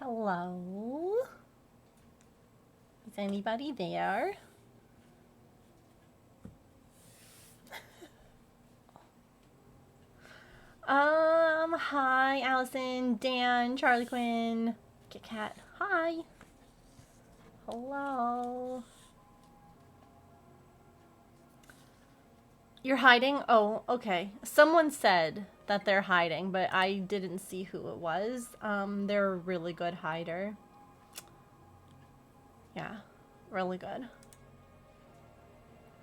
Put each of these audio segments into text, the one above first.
Hello? Is anybody there? Hi, Allison, Dan, Charlie Quinn, Kit Kat. Hi. Hello. You're hiding? Oh, okay. Someone said that they're hiding, but I didn't see who it was. They're a really good hider. Yeah, really good.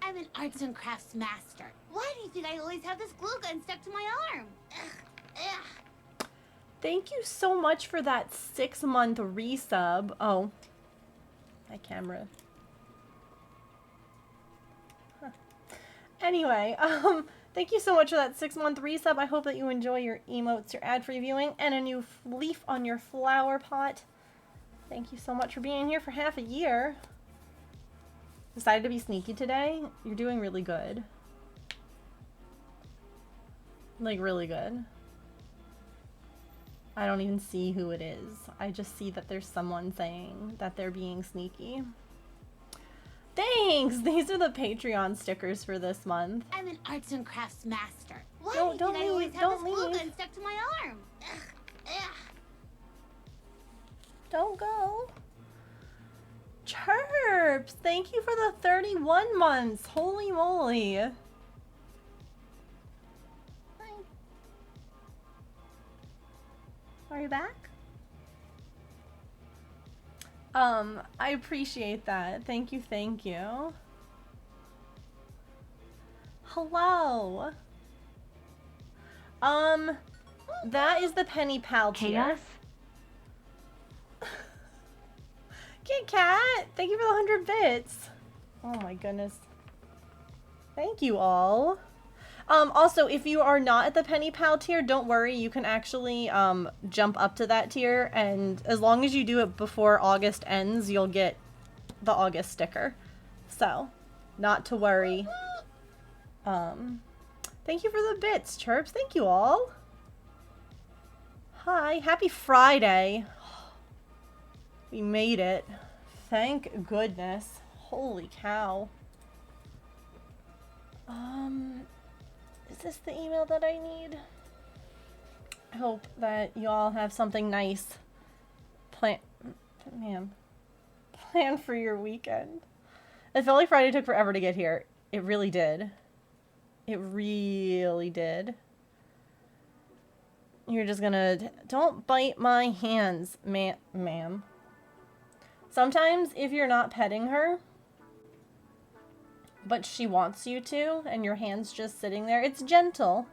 I'm an arts and crafts master. Why do you think I always have this glue gun stuck to my arm? Ugh, ugh. Thank you so much for that 6-month resub. Oh, my camera. Huh. Anyway, thank you so much for that 6-month resub. I hope that you enjoy your emotes, your ad-free viewing, and a new leaf on your flower pot. Thank you so much for being here for half a year. Decided to be sneaky today? You're doing really good. Like, really good. I don't even see who it is. I just see that there's someone saying that they're being sneaky. Thanks! These are the Patreon stickers for this month. I'm an arts and crafts master. Why No, do you don't think I always leave, have don't this glue leave. gun stuck to my arm? Ugh, ugh. Don't go. Chirps! Thank you for the 31 months. Holy moly. Hi. Are you back? I appreciate that. Thank you, thank you. Hello. That is the Penny Pal tier. Kit Kat, thank you for the 100 bits. Oh my goodness. Thank you all. Also, if you are not at the Penny Pal tier, don't worry. You can actually jump up to that tier, and as long as you do it before August ends, you'll get the August sticker. So, not to worry. Thank you for the bits, Chirps. Thank you all. Hi, happy Friday. We made it. Thank goodness. Holy cow. Is this the email that I need? I hope that you all have something nice plan for your weekend. It felt like Friday took forever to get here. It really did. It really did. You're just gonna... Don't bite my hands, ma'am. Sometimes if you're not petting her, but she wants you to, and your hand's just sitting there, it's gentle,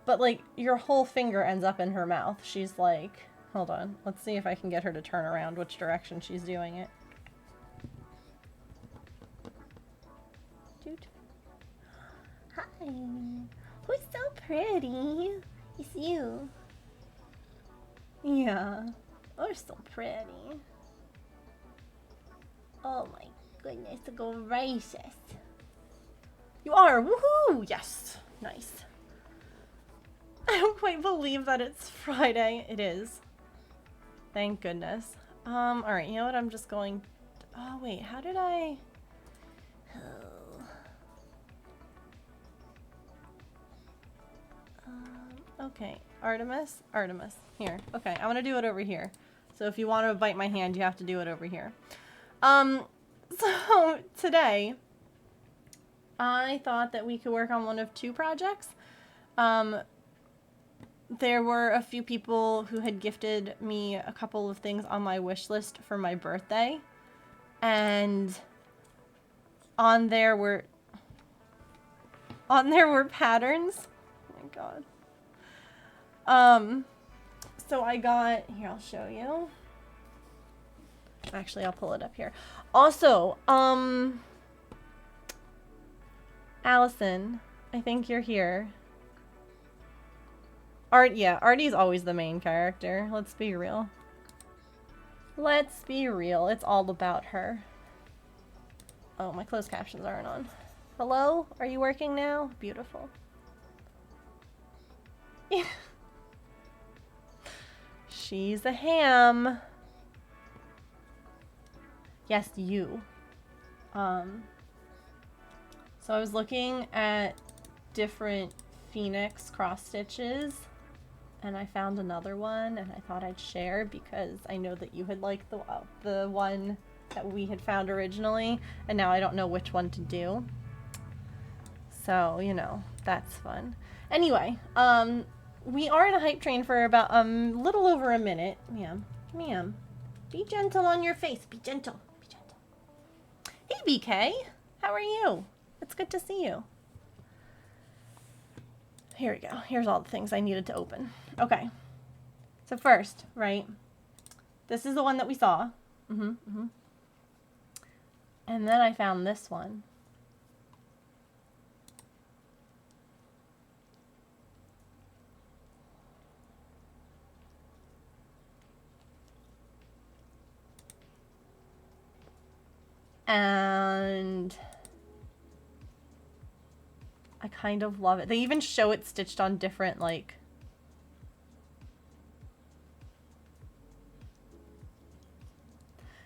but like your whole finger ends up in her mouth. She's like, hold on, let's see if I can get her to turn around which direction she's doing it. Dude. Hi. Who's so pretty? It's you. Yeah. Oh, you're so pretty. Oh my goodness, gracious. You are! Woohoo! Yes. Nice. I don't quite believe that it's Friday. It is. Thank goodness. Alright, you know what? I'm just going... Oh, wait. How did I... Okay. Artemis? Artemis. Here. Okay, I'm gonna do it over here. So if you want to bite my hand, you have to do it over here. So today... I thought that we could work on one of two projects. There were a few people who had gifted me a couple of things on my wish list for my birthday. And on there were patterns. Oh my god. So I got, here, I'll show you. Actually, I'll pull it up here. Also, Allison, I think you're here. Yeah, Artie's always the main character. Let's be real. Let's be real. It's all about her. Oh, my closed captions aren't on. Hello? Are you working now? Beautiful. She's a ham. Yes, you. So I was looking at different Phoenix cross stitches, and I found another one, and I thought I'd share because I know that you had liked the one that we had found originally, and now I don't know which one to do. So, you know, that's fun. Anyway, we are in a hype train for about little over a minute. Ma'am, ma'am, be gentle on your face. Be gentle. Be gentle. Hey, BK, how are you? It's good to see you. Here we go. Here's all the things I needed to open. Okay. So first, right, this is the one that we saw. And then I found this one. And I kind of love it. They even show it stitched on different, like,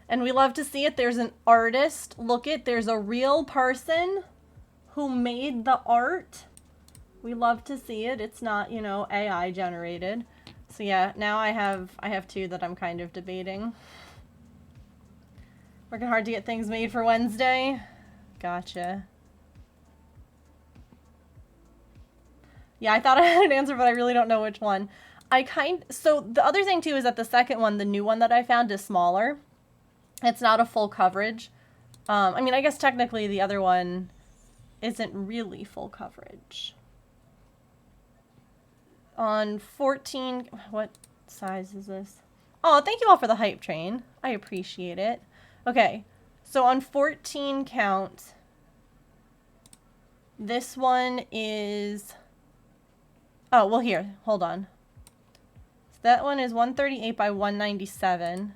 and we love to see it. There's an artist. Look it, there's a real person who made the art. We love to see it. It's not, you know, AI generated. So yeah, now I have two that I'm kind of debating. Working hard to get things made for Wednesday. Gotcha. Yeah, I thought I had an answer, but I really don't know which one. So the other thing too is that the second one, the new one that I found, is smaller. It's not a full coverage. I mean, I guess technically the other one isn't really full coverage. On 14, what size is this? Oh, thank you all for the hype train. I appreciate it. Okay, so on 14 count, this one is, oh, well here, hold on. So that one is 138 by 197.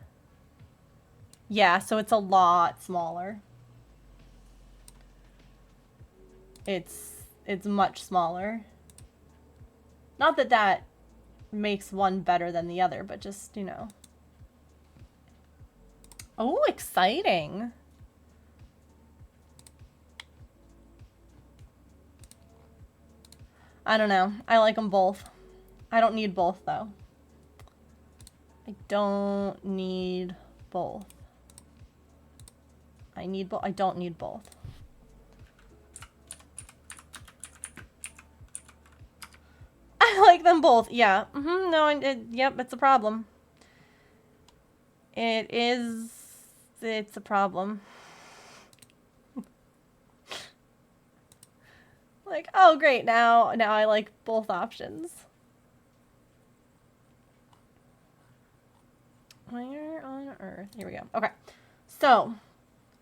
Yeah, so it's a lot smaller. It's much smaller. Not that that makes one better than the other, but just, you know. Oh, exciting. I don't know. I like them both. I don't need both, though. I don't need both. I don't need both. I like them both. Yeah. No, yep, it's a problem. It's a problem. Like, oh great, now I like both options. Where on earth? Here we go. Okay. So,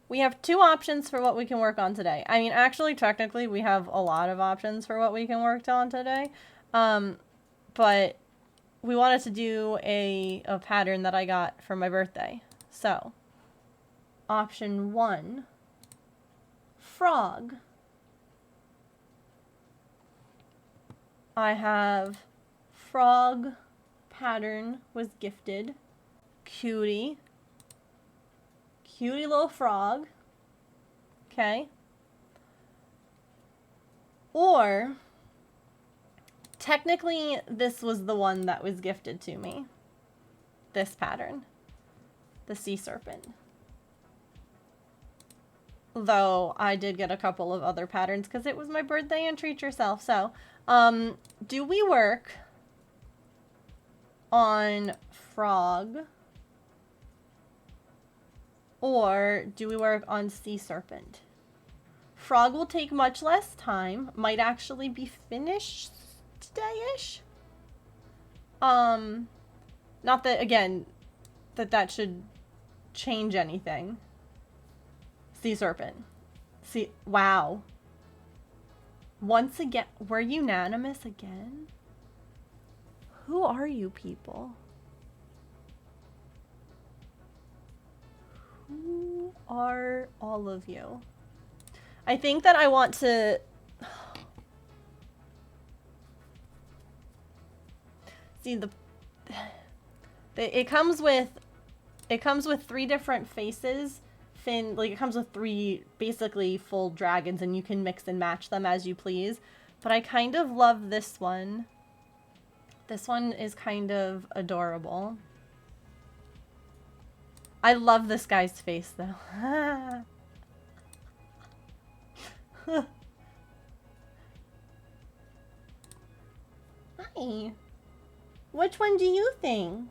we have two options for what we can work on today. I mean, actually, technically, we have a lot of options for what we can work on today. But we wanted to do a pattern that I got for my birthday. So, option 1, frog. I have frog pattern was gifted. Cutie. Cutie little frog. Okay. Or, technically, this was the one that was gifted to me. This pattern. The sea serpent. Though, I did get a couple of other patterns because it was my birthday and treat yourself. So, do we work on frog? Or do we work on sea serpent? Frog will take much less time. Might actually be finished today-ish. Not that, again, that should change anything. Sea serpent. Wow. Once again, we're unanimous again? Who are you people? Who are all of you? I think that I want to... See, it comes with 3 different faces, fin, like it comes with 3 basically full dragons and you can mix and match them as you please. But I kind of love this one. This one is kind of adorable. I love this guy's face though. Hi. Which one do you think?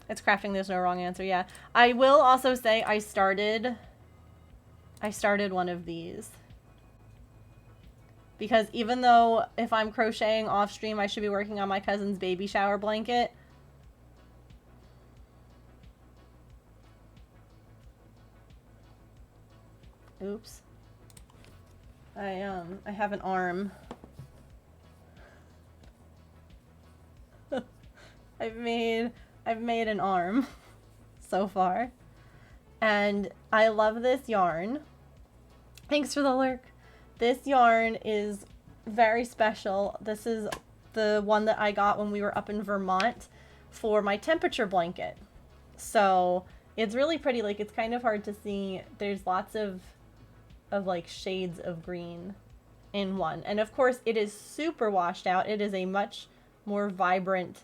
It's crafting, there's no wrong answer, yeah. I will also say I started one of these. Because even though if I'm crocheting off stream, I should be working on my cousin's baby shower blanket. Oops. I have an arm. I've made an arm so far. And I love this yarn. Thanks for the lurk. This yarn is very special. This is the one that I got when we were up in Vermont for my temperature blanket. So it's really pretty. Like, it's kind of hard to see. There's lots of like shades of green in one. And of course it is super washed out. It is a much more vibrant,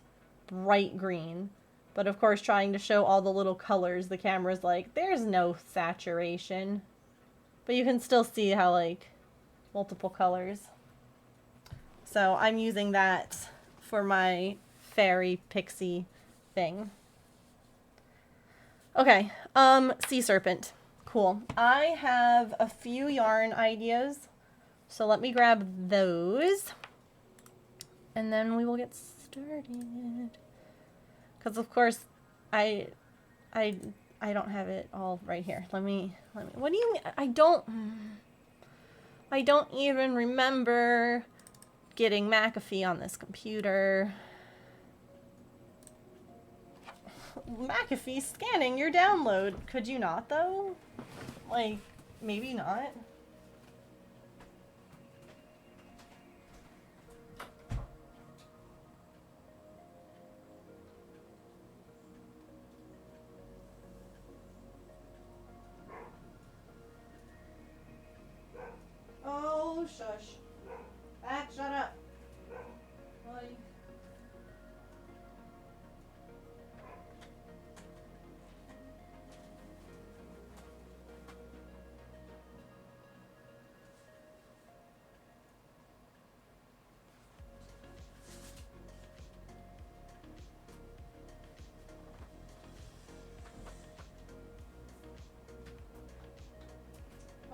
bright green. But of course, trying to show all the little colors, the camera's like, there's no saturation. But you can still see how, like, multiple colors. So I'm using that for my fairy pixie thing. Okay, sea serpent. Cool. I have a few yarn ideas. So let me grab those. And then we will get started. Because of course, I don't have it all right here. Let me, what do you mean? I don't even remember getting McAfee on this computer. McAfee scanning your download. Could you not though? Like, maybe not. Oh, shush. Back, shut up. Like...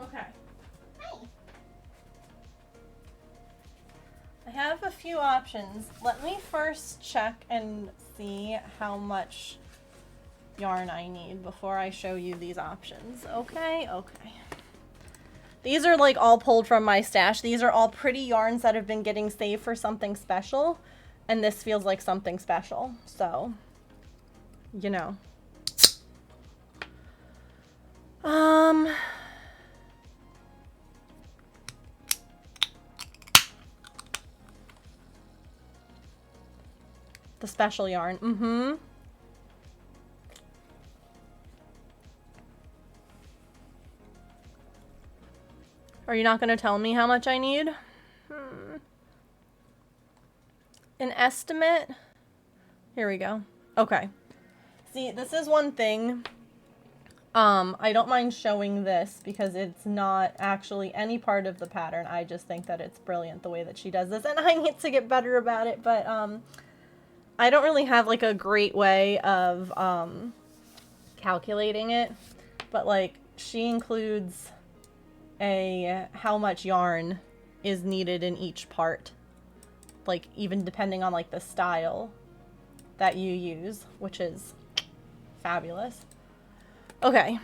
Okay. I have a few options. Let me first check and see how much yarn I need before I show you these options. Okay, okay. These are like all pulled from my stash. These are all pretty yarns that have been getting saved for something special. And this feels like something special. So, you know. The special yarn. Mm-hmm. Are you not going to tell me how much I need? An estimate? Here we go. Okay. See, this is one thing. I don't mind showing this because it's not actually any part of the pattern. I just think that it's brilliant the way that she does this. And I need to get better about it, but I don't really have like a great way of calculating it. But like she includes how much yarn is needed in each part. Like even depending on like the style that you use, which is fabulous. Okay,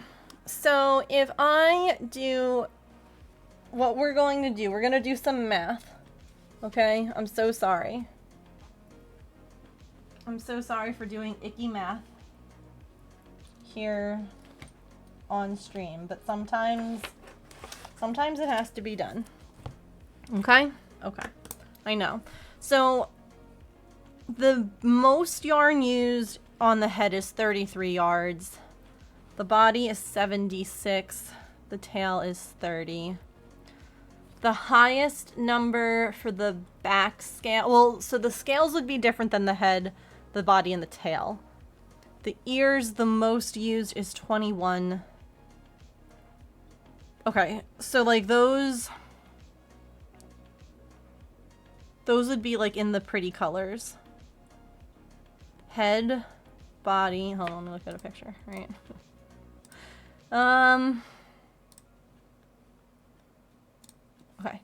so if I do what we're going to do, we're going to do some math. Okay, I'm so sorry. I'm so sorry for doing icky math here on stream, but sometimes it has to be done. Okay? Okay. I know. So The most yarn used on the head is 33 yards. The body is 76. The tail is 30. The highest number for the back scale, well, so the scales would be different than the head, the body, and the tail. The ears, the most used is 21. Okay, so like those would be like in the pretty colors. Head, body, hold on, let me look at a picture, right? Okay.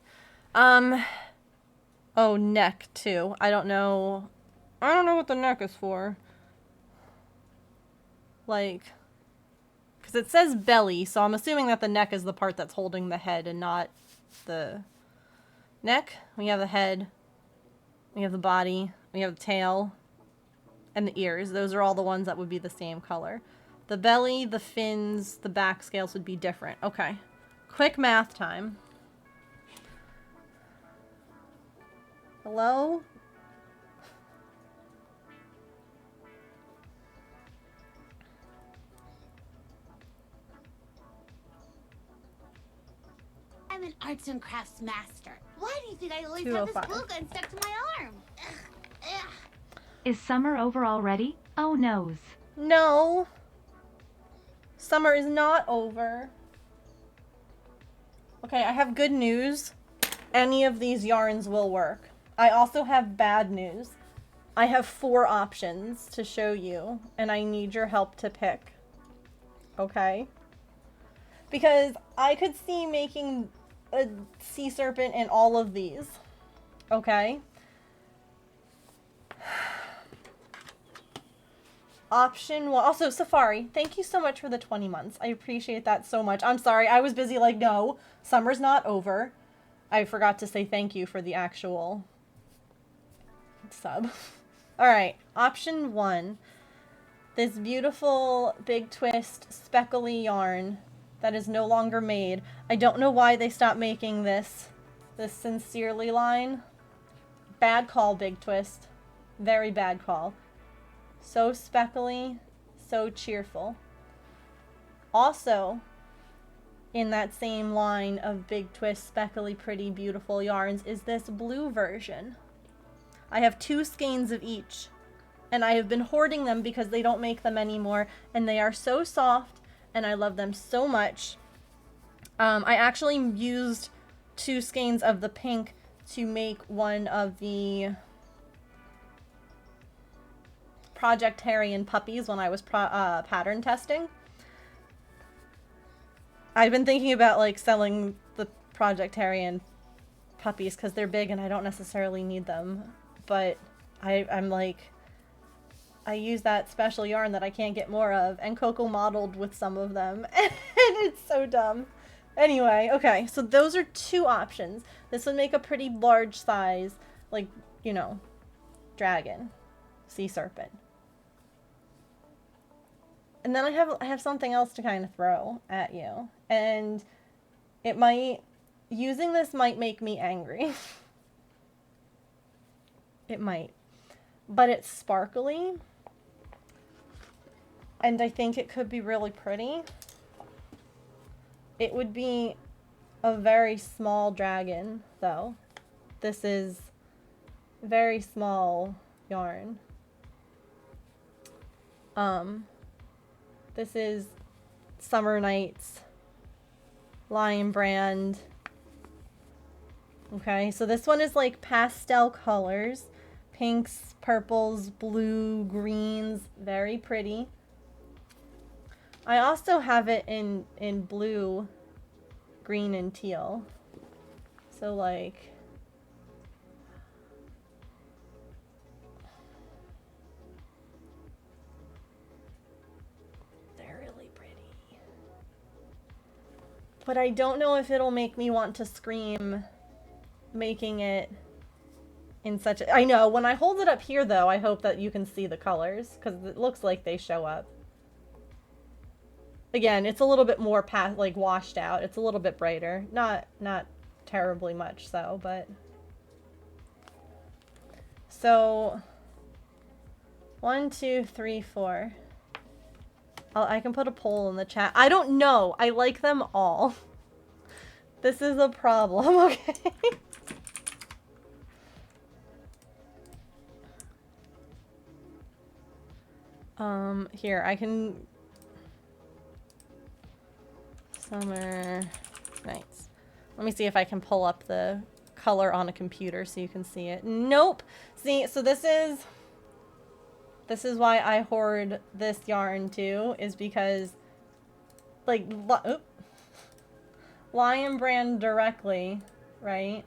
Oh, neck too. I don't know what the neck is for. Like, because it says belly, so I'm assuming that the neck is the part that's holding the head and not the neck. We have the head, we have the body, we have the tail, and the ears. Those are all the ones that would be the same color. The belly, the fins, the back scales would be different. Okay. Quick math time. Hello? I'm an arts and crafts master. Why do you think I always have this glue gun stuck to my arm? Ugh. Is summer over already? Oh noes. No. Summer is not over. Okay, I have good news. Any of these yarns will work. I also have bad news. I have 4 options to show you, and I need your help to pick. Okay? Because I could see making a sea serpent in all of these. Okay? Option 1. Also, Safari, thank you so much for the 20 months. I appreciate that so much. I'm sorry, I was busy like, no, summer's not over. I forgot to say thank you for the actual sub. Alright, option 1. This beautiful big twist speckly yarn that is no longer made. I don't know why they stopped making this Sincerely line. Bad call, Big Twist. Very bad call. So speckly, so cheerful. Also, in that same line of Big Twist, speckly, pretty, beautiful yarns is this blue version. I have 2 skeins of each, and I have been hoarding them because they don't make them anymore, and they are so soft, and I love them so much. I actually used 2 skeins of the pink to make one of the Projectarian puppies when I was pattern testing. I've been thinking about like selling the Projectarian puppies because they're big and I don't necessarily need them, but I'm like, I use that special yarn that I can't get more of, and Coco modeled with some of them, and it's so dumb. Anyway, okay, so those are 2 options. This would make a pretty large size, like, you know, dragon, sea serpent. And then I have something else to kind of throw at you. And using this might make me angry. It might. But it's sparkly. And I think it could be really pretty. It would be a very small dragon, though. This is very small yarn. This is Summer Nights Lion brand. Okay, so this one is like pastel colors. Pinks, purples, blue, greens. Very pretty. I also have it in blue, green, and teal. So like... But I don't know if it'll make me want to scream making it in such a... I know, when I hold it up here though, I hope that you can see the colors, because it looks like they show up. Again, it's a little bit more like washed out. It's a little bit brighter. Not terribly much so, but... So, 1, 2, 3, 4. I can put a poll in the chat. I don't know. I like them all. This is a problem, okay? Here, I can... Summer nights. Let me see if I can pull up the color on a computer so you can see it. Nope! See, so this is why I hoard this yarn too, is because, like, Lion Brand directly, right?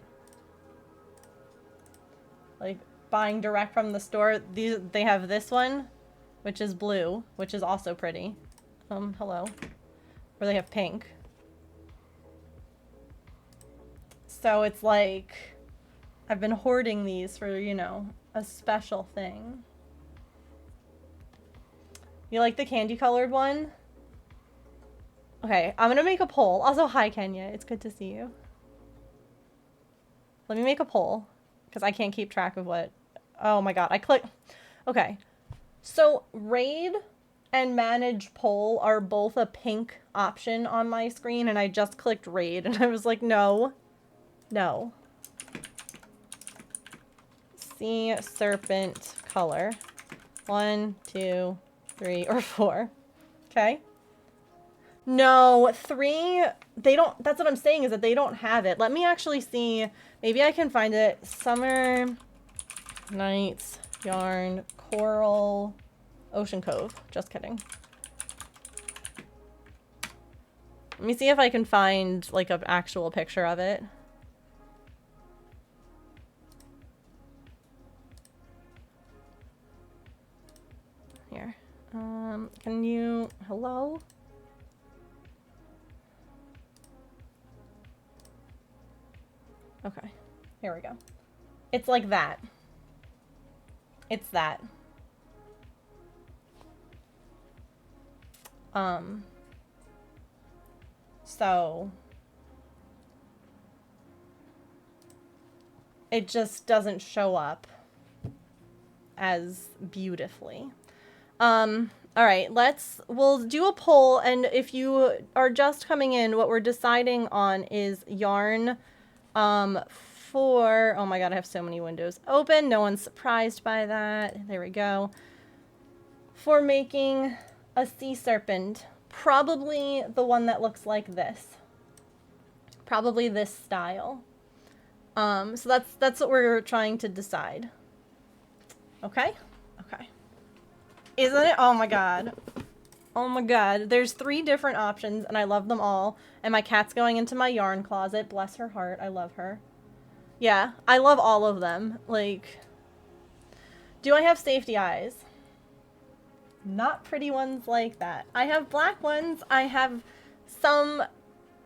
Like, buying direct from the store. They have this one, which is blue, which is also pretty. Hello. Or they have pink. So it's like, I've been hoarding these for, you know, a special thing. You like the candy colored one? Okay, I'm gonna make a poll. Also, hi Kenya, it's good to see you. Let me make a poll, because I can't keep track of what... Oh my god, I click... Okay, so raid and manage poll are both a pink option on my screen, and I just clicked raid, and I was like, no. No. Sea serpent color. 1, 2, 3, or 4. Okay. No, 3, they don't, that's what I'm saying, is that they don't have it. Let me actually see, maybe I can find it. Summer Nights Yarn Coral Ocean Cove. Just kidding. Let me see if I can find, like, an actual picture of it. Here. Can you... Hello? Okay. Here we go. It's like that. It's that. So... It just doesn't show up as beautifully. Alright, we'll do a poll, and if you are just coming in, what we're deciding on is yarn, for, oh my god, I have so many windows open, no one's surprised by that, there we go, for making a sea serpent, probably the one that looks like this, probably this style, so that's what we're trying to decide, okay? Okay. Isn't it? Oh my god. Oh my god. There's 3 different options, and I love them all. And my cat's going into my yarn closet. Bless her heart. I love her. Yeah, I love all of them. Like, do I have safety eyes? Not pretty ones like that. I have black ones. I have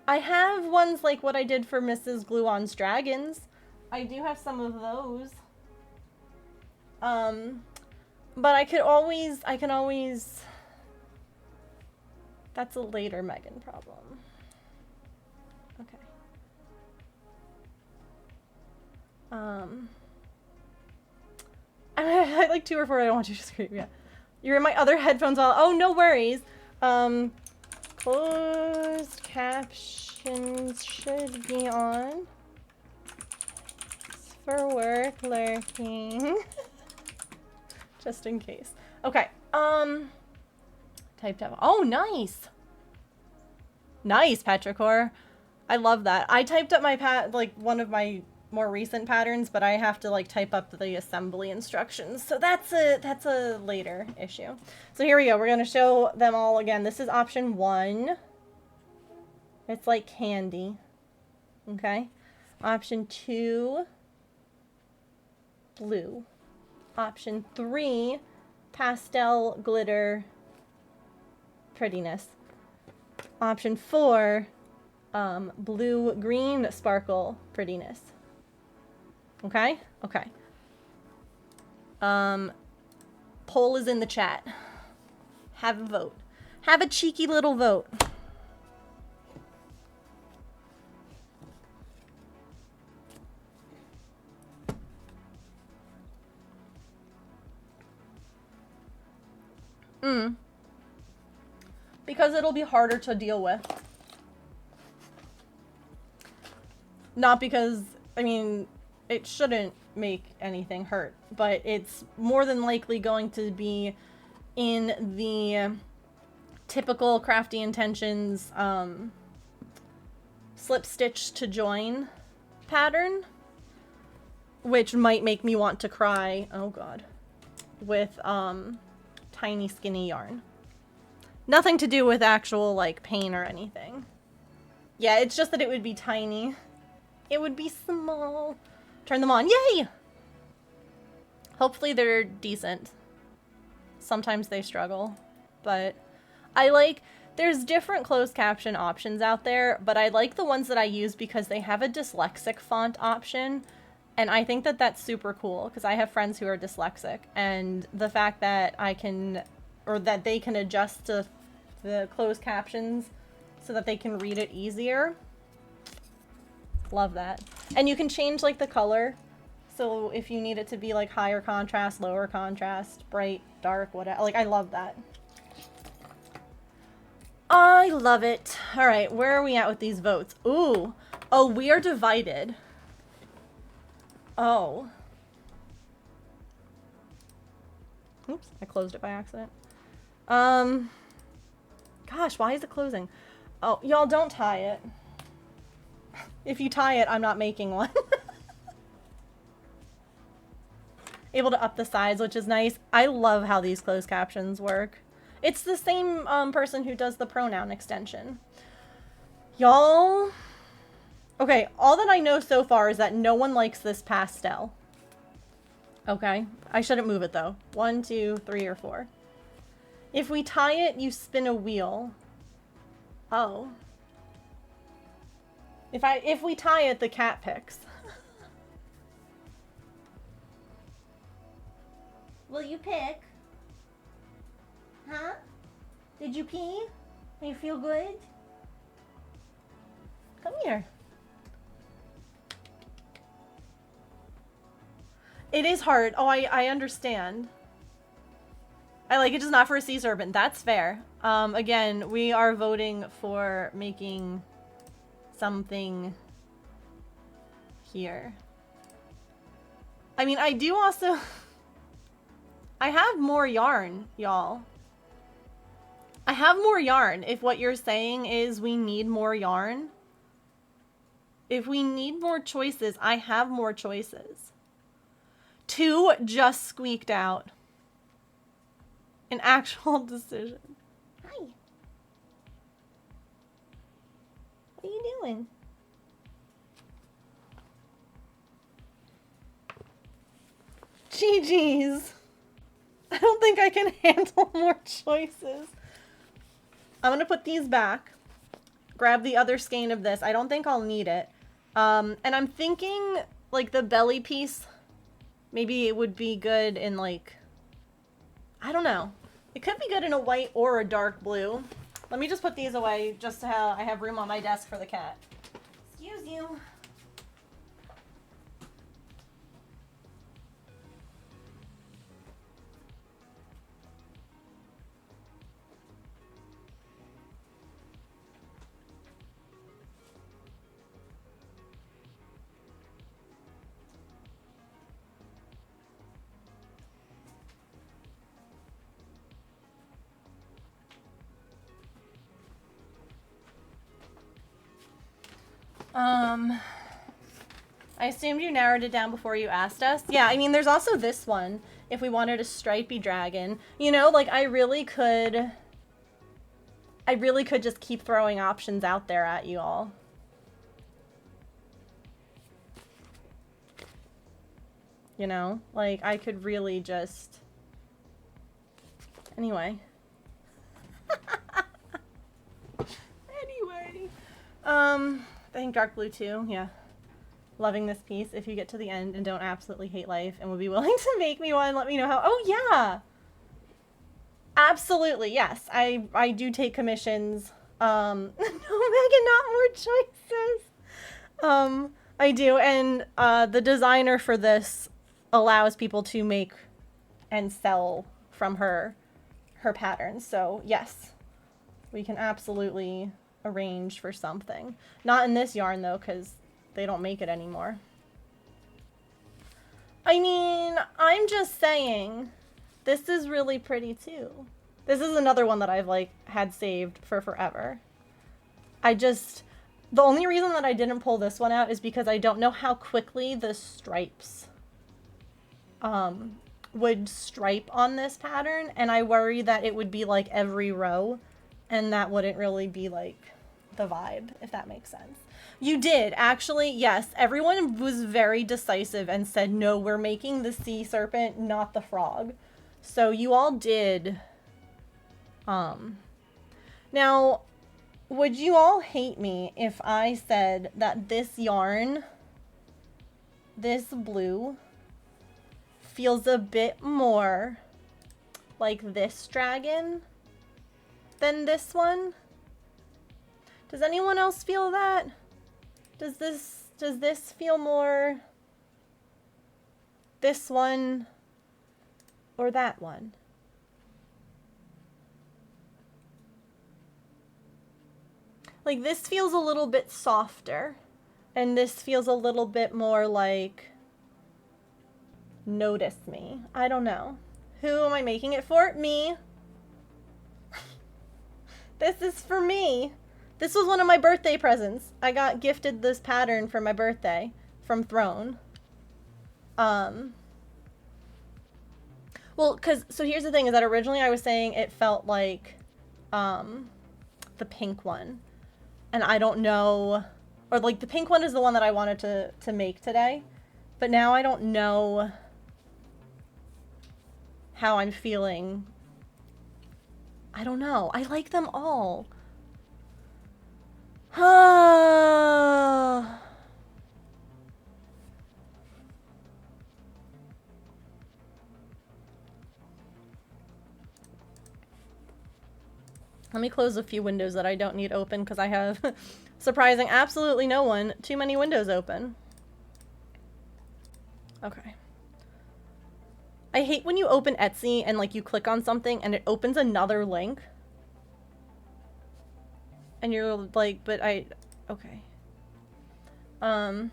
ones like what I did for Mrs. Gluon's Dragons. I do have some of those. But I can always, that's a later Megan problem. Okay. I like 2 or 4, I don't want you to scream, yeah. You're in my other headphones while, oh, no worries. Closed captions should be on. For work lurking. Just in case. Okay. Typed up. Oh, nice. Nice, Petrichor. I love that. I typed up my like one of my more recent patterns, but I have to like type up the assembly instructions. So that's a later issue. So here we go. We're going to show them all again. This is option 1. It's like candy. Okay. Option 2, blue. Option 3, pastel glitter prettiness. Option 4, blue green sparkle prettiness. Okay? Okay. Poll is in the chat. Have a vote. Have a cheeky little vote. Because it'll be harder to deal with. Not because, I mean, it shouldn't make anything hurt, but it's more than likely going to be in the typical Crafty Intentions slip stitch to join pattern, which might make me want to cry, oh god, with tiny skinny yarn. Nothing to do with actual like pain or anything. Yeah, it's just that it would be tiny. It would be small. Turn them on. Yay! Hopefully they're decent. Sometimes they struggle, but I like, there's different closed caption options out there, but I like the ones that I use because they have a dyslexic font option, and I think that that's super cool because I have friends who are dyslexic, and the fact that I can, or that they can adjust to the closed captions so that they can read it easier. Love that. And you can change like the color. So if you need it to be like higher contrast, lower contrast, bright, dark, whatever. Like I love that. I love it. All right, where are we at with these votes? Ooh. Oh, we are divided. Oh. Oops, I closed it by accident. Gosh, why is it closing? Oh, y'all don't tie it. If you tie it, I'm not making one. Able to up the size, which is nice. I love how these closed captions work. It's the same person who does the pronoun extension. Y'all... Okay, all that I know so far is that no one likes this pastel. Okay, I shouldn't move it though. 1, 2, 3, or 4. If we tie it, you spin a wheel. Oh. If we tie it, the cat picks. Will you pick? Huh? Did you pee? Do you feel good? Come here. It is hard. Oh, I understand. I like it, just not for a sea serpent. That's fair. Again, we are voting for making something here. I mean, I do also... I have more yarn, y'all. I have more yarn. If what you're saying is we need more yarn. If we need more choices, I have more choices. 2 just squeaked out. An actual decision. Hi. What are you doing? GG's. I don't think I can handle more choices. I'm gonna put these back. Grab the other skein of this. I don't think I'll need it. And I'm thinking, like, the belly piece, maybe it would be good in, like, I don't know. It could be good in a white or a dark blue. Let me just put these away just so I have room on my desk for the cat. Excuse you. I assumed you narrowed it down before you asked us. Yeah, I mean, there's also this one, if we wanted a stripy dragon. You know, like, I really could just keep throwing options out there at you all. You know? Like, I could really just... Anyway. Anyway. I think dark blue too, yeah. Loving this piece. If you get to the end and don't absolutely hate life and would be willing to make me one, let me know how. Oh yeah! Absolutely, yes. I do take commissions. No, Megan, not more choices. I do, and the designer for this allows people to make and sell from her her patterns. So yes, we can absolutely arrange for something. Not in this yarn though, because they don't make it anymore. I mean, I'm just saying, this is really pretty too. This is another one that I've like had saved for forever. The only reason that I didn't pull this one out is because I don't know how quickly the stripes would stripe on this pattern, and I worry that it would be like every row, and that wouldn't really be like the vibe, if that makes sense. You did, actually, yes. Everyone was very decisive and said, no, we're making the sea serpent, not the frog. So you all did. Now, would you all hate me if I said that this yarn, this blue, feels a bit more like this dragon than this one? Does anyone else feel that? Does this feel more this one or that one? Like, this feels a little bit softer, and this feels a little bit more like notice me. I don't know. Who am I making it for? Me. This is for me. This was one of my birthday presents. I got gifted this pattern for my birthday from Throne. Well, so here's the thing, is that originally I was saying it felt like the pink one. And I don't know, or like the pink one is the one that I wanted to make today. But now I don't know how I'm feeling. I don't know. I like them all. Let me close a few windows that I don't need open because I have, surprising absolutely no one, too many windows open. Okay. I hate when you open Etsy and like you click on something and it opens another link. And you're like, but okay. I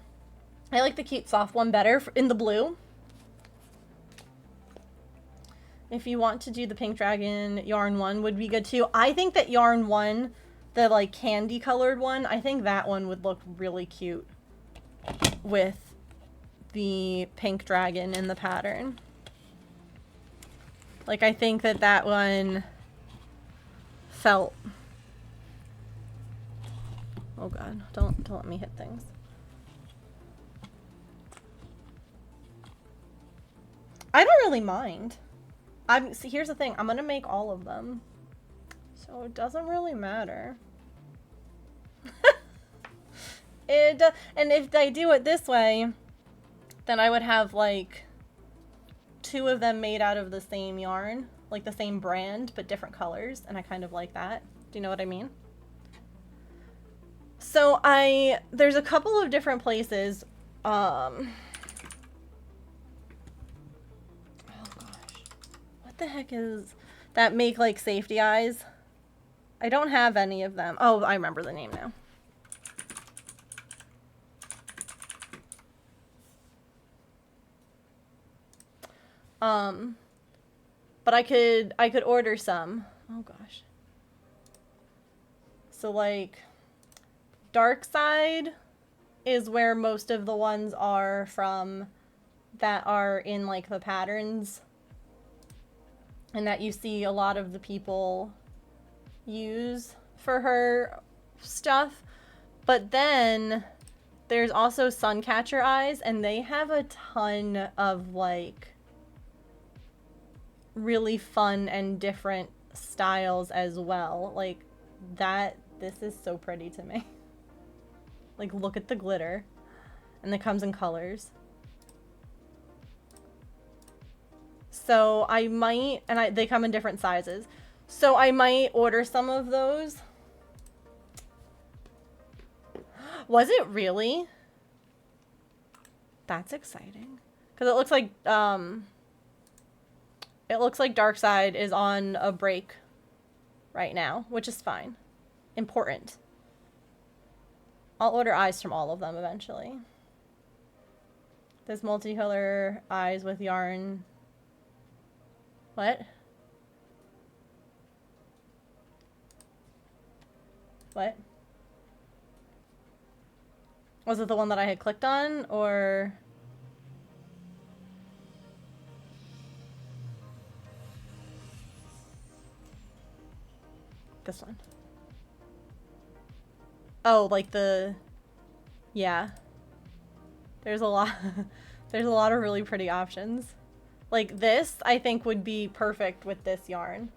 like the cute soft one better in the blue. If you want to do the pink dragon yarn one would be good too. I think that yarn one, the like candy colored one, I think that one would look really cute with the pink dragon in the pattern. Like, I think that that one felt... Oh god, don't let me hit things. I don't really mind. See, here's the thing, I'm gonna make all of them. So it doesn't really matter. And if I do it this way, then I would have like 2 of them made out of the same yarn, like the same brand, but different colors, and I kind of like that. Do you know what I mean? So there's a couple of different places, oh gosh, what the heck is that make like safety eyes? I don't have any of them. Oh, I remember the name now. But I could order some. Oh gosh. So like Dark Side is where most of the ones are from that are in like the patterns and that you see a lot of the people use for her stuff. But then there's also Suncatcher Eyes, and they have a ton of like really fun and different styles as well. Like this is so pretty to me. Like, look at the glitter, and it comes in colors. So I might, and they come in different sizes. So I might order some of those. Was it really? That's exciting. Because it looks like, It looks like Darkseid is on a break right now, which is fine. Important. I'll order eyes from all of them eventually. This multicolor eyes with yarn. What? What? Was it the one that I had clicked on, or... This one. Oh, like the... Yeah. There's a lot... There's a lot of really pretty options. Like this, I think would be perfect with this yarn.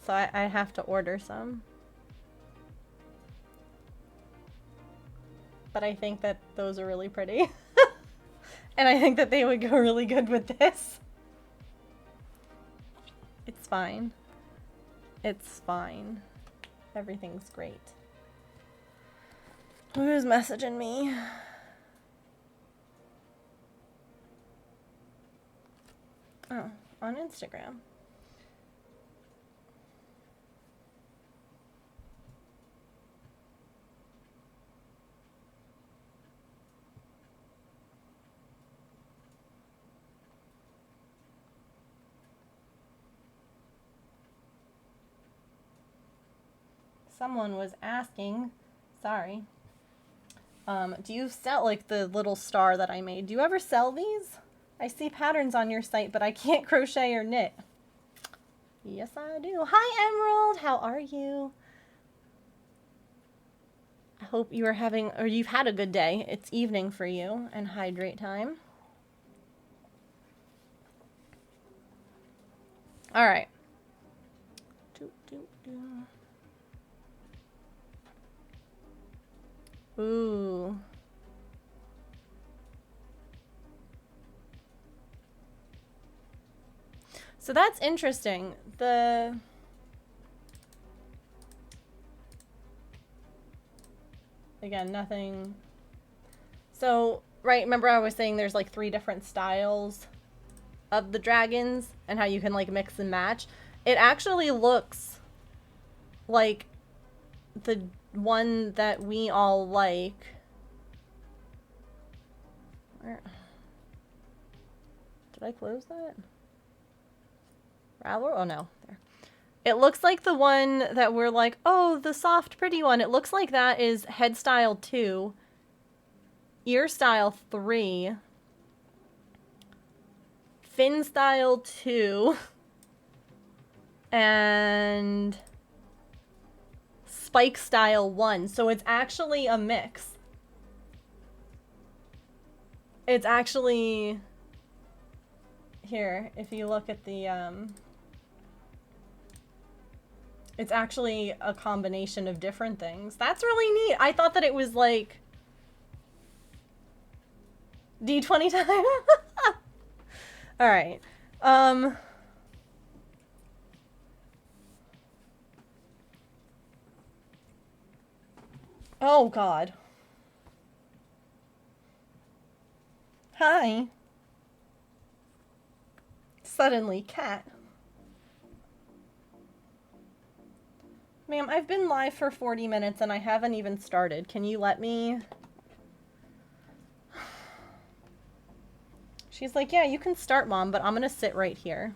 So I have to order some. But I think that those are really pretty. And I think that they would go really good with this. It's fine. It's fine. Everything's great. Who's messaging me? Oh, on Instagram. Someone was asking, sorry, do you sell, like, the little star that I made? Do you ever sell these? I see patterns on your site, but I can't crochet or knit. Yes, I do. Hi, Emerald. How are you? I hope you are having, or you've had a good day. It's evening for you and hydrate time. All right. Ooh. So that's interesting. Again, nothing. So, right, remember I was saying there's like 3 different styles of the dragons and how you can like mix and match. It actually looks like the one that we all like. Where? Did I close that? Rattler? Oh no, there. It looks like the one that we're like, oh, the soft, pretty one. It looks like that is head style 2, ear style 3, fin style 2, and spike style 1. So it's actually a mix. It's actually... Here, if you look at the, it's actually a combination of different things. That's really neat. I thought that it was like D20 time. All right. Oh God. Hi. Suddenly, cat. Ma'am, I've been live for 40 minutes and I haven't even started. Can you let me? She's like, yeah, you can start, Mom, but I'm gonna sit right here.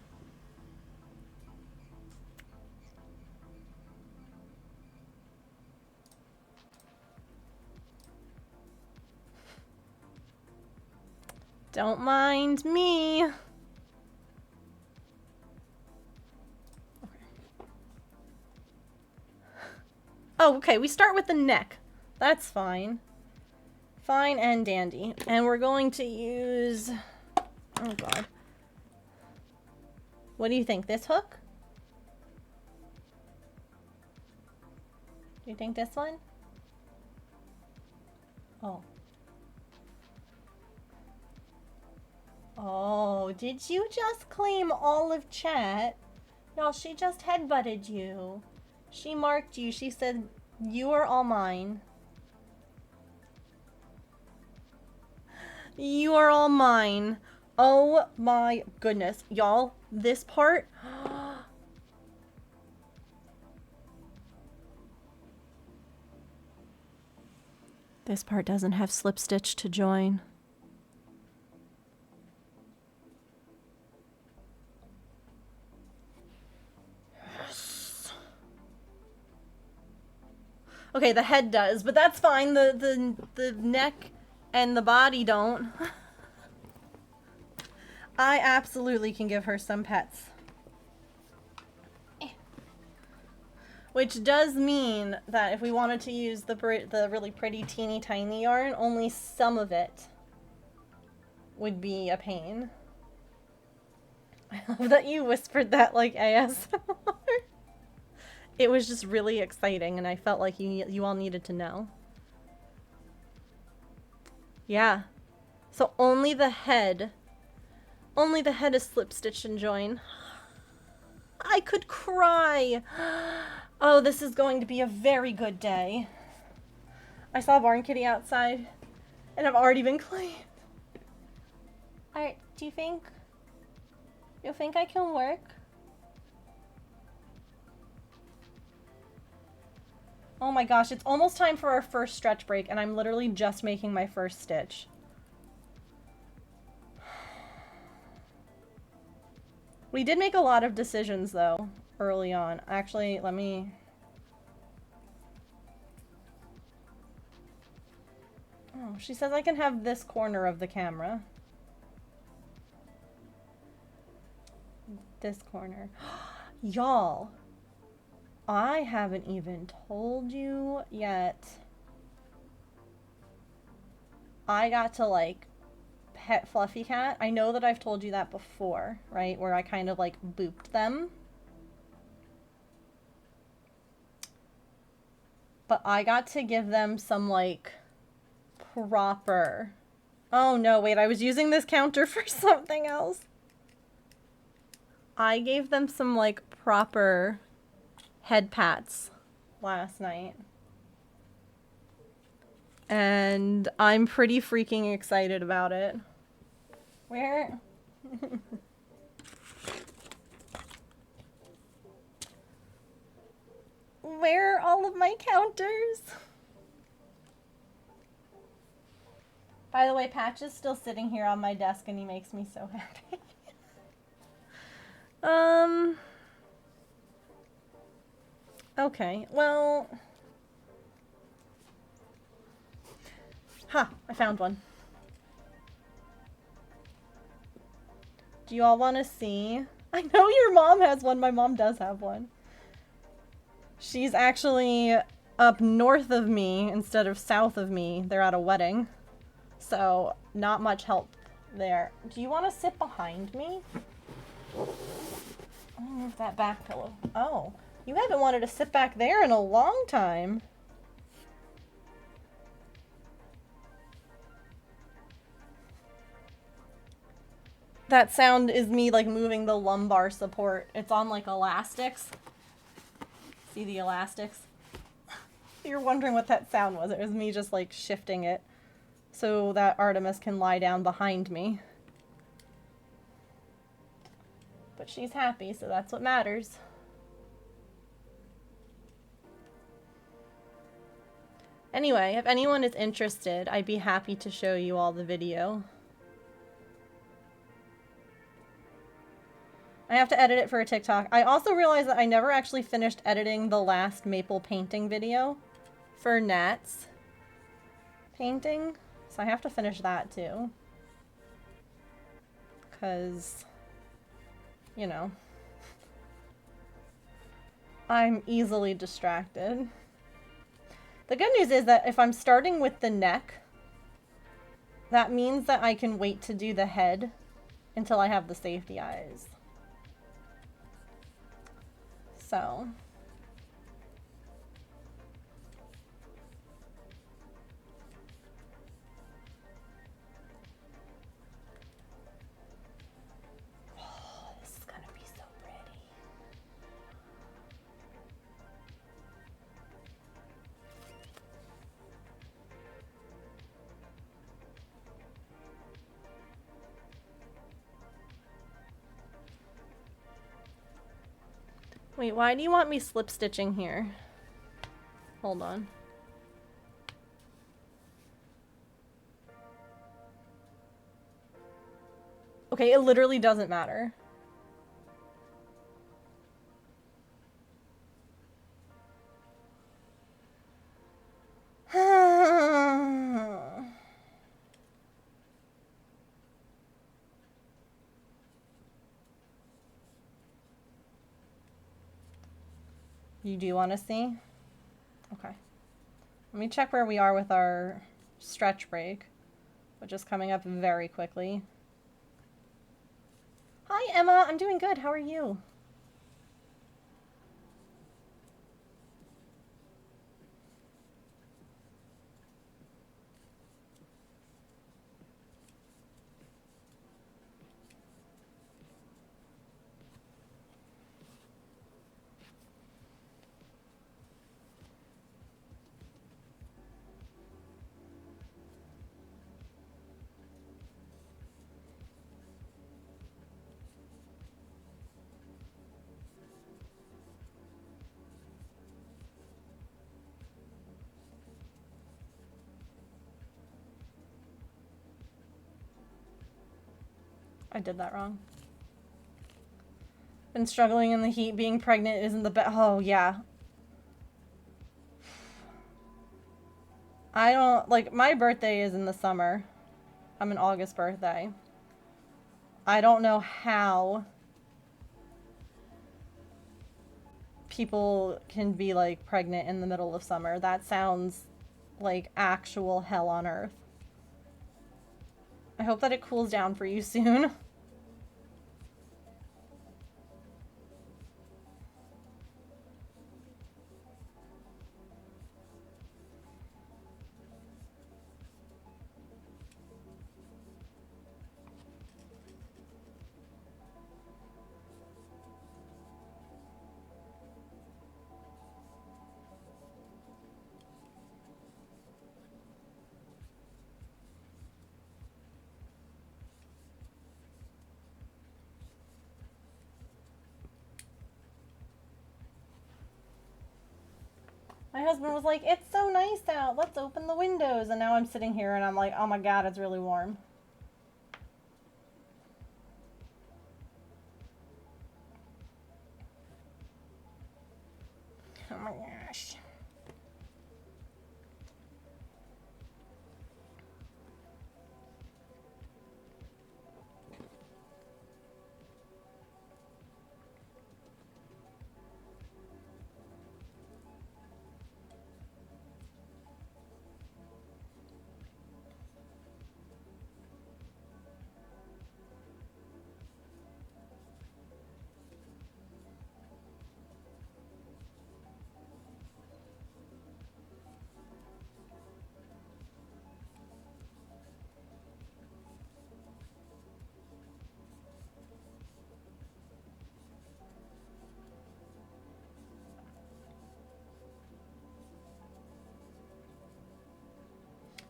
Don't mind me. Oh, okay, we start with the neck. That's fine. Fine and dandy. And we're going to use... Oh, God. What do you think? This hook? Do you think this one? Oh. Oh, did you just claim all of chat? Y'all, she just headbutted you. She marked you. She said, you are all mine. You are all mine. Oh my goodness. Y'all, this part. This part doesn't have slip stitch to join. Yes. Okay, the head does, but that's fine. The neck and the body don't. I absolutely can give her some pets. Which does mean that if we wanted to use the really pretty teeny tiny yarn, only some of it would be a pain. I love that you whispered that like ASMR. It was just really exciting and I felt like you all needed to know. Yeah. So only the head is slip stitched and join. I could cry. Oh, this is going to be a very good day. I saw Barn Kitty outside and I've already been cleaned. Alright, do you think I can work? Oh my gosh, it's almost time for our first stretch break and I'm literally just making my first stitch. We did make a lot of decisions though, early on. Actually, let me... Oh, she says I can have this corner of the camera. This corner. Y'all, I haven't even told you yet. I got to like pet Fluffy Cat. I know that I've told you that before, right? Where I kind of like booped them. But I got to give them some like proper... Oh no, wait, I was using this counter for something else. I gave them some like proper head pats last night. And I'm pretty freaking excited about it. Where? Where are all of my counters? By the way, Patch is still sitting here on my desk and he makes me so happy. Okay, well... Ha! I found one. Do you all want to see? I know your mom has one. My mom does have one. She's actually up north of me instead of south of me. They're at a wedding. So, not much help there. Do you want to sit behind me? Let me move that back pillow. Oh, you haven't wanted to sit back there in a long time. That sound is me like moving the lumbar support. It's on like elastics. See the elastics? You're wondering what that sound was. It was me just like shifting it so that Artemis can lie down behind me. But she's happy, so that's what matters. Anyway, if anyone is interested, I'd be happy to show you all the video. I have to edit it for a TikTok. I also realized that I never actually finished editing the last maple painting video for Nat's painting. So I have to finish that too. Because, you know, I'm easily distracted. The good news is that if I'm starting with the neck, that means that I can wait to do the head until I have the safety eyes. So... Wait, why do you want me slip stitching here? Hold on. Okay, it literally doesn't matter. You do want to see? Okay. Let me check where we are with our stretch break, which is coming up very quickly. Hi, Emma. I'm doing good. How are you? I did that wrong. Been struggling in the heat. Being pregnant isn't the best. Oh, yeah. I don't, like, my birthday is in the summer. I'm an August birthday. I don't know how people can be, like, pregnant in the middle of summer. That sounds like actual hell on earth. I hope that it cools down for you soon. My husband was like, it's so nice out. Let's open the windows. And now I'm sitting here and I'm like, oh my God, it's really warm. Oh my gosh.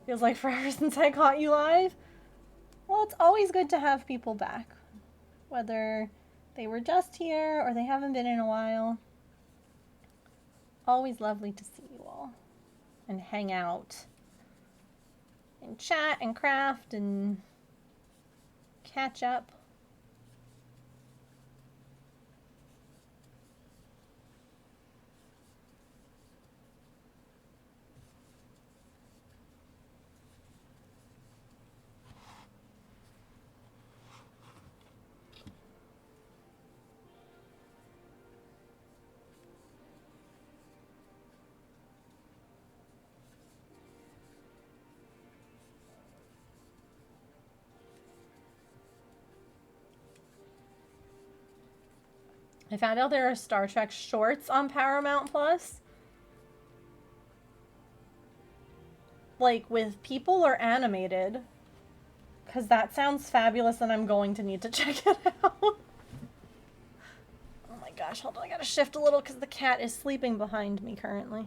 Feels like forever since I caught you live. Well, it's always good to have people back. Whether they were just here or they haven't been in a while. Always lovely to see you all. And hang out. And chat and craft and catch up. I found out there are Star Trek shorts on Paramount Plus. Like with people or animated. Because that sounds fabulous and I'm going to need to check it out. Oh my gosh, hold on. I gotta shift a little because the cat is sleeping behind me currently.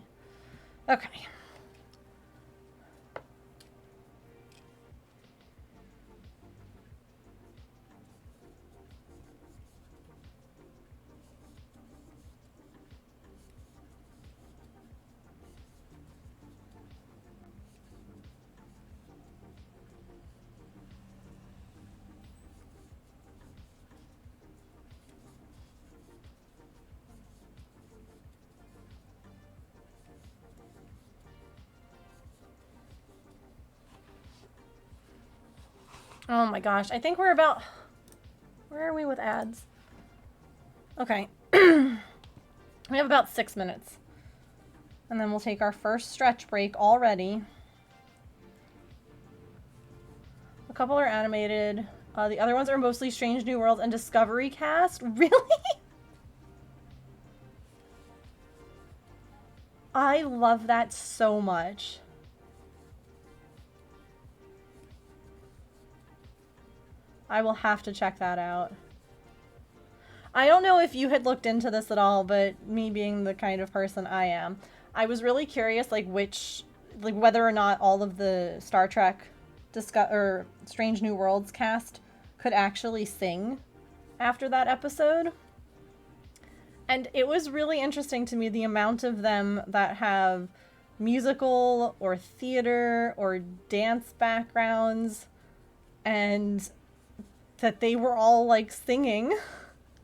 Okay. Oh my gosh, I think we're about... Where are we with ads? Okay. We have about 6 minutes. And then we'll take our first stretch break already. A couple are animated. The other ones are mostly Strange New Worlds and Discovery cast. Really? I love that so much. I will have to check that out. I don't know if you had looked into this at all, but me being the kind of person I am, I was really curious, like whether or not all of the Star Trek or Strange New Worlds cast could actually sing after that episode. And it was really interesting to me the amount of them that have musical or theater or dance backgrounds, and that they were all like singing.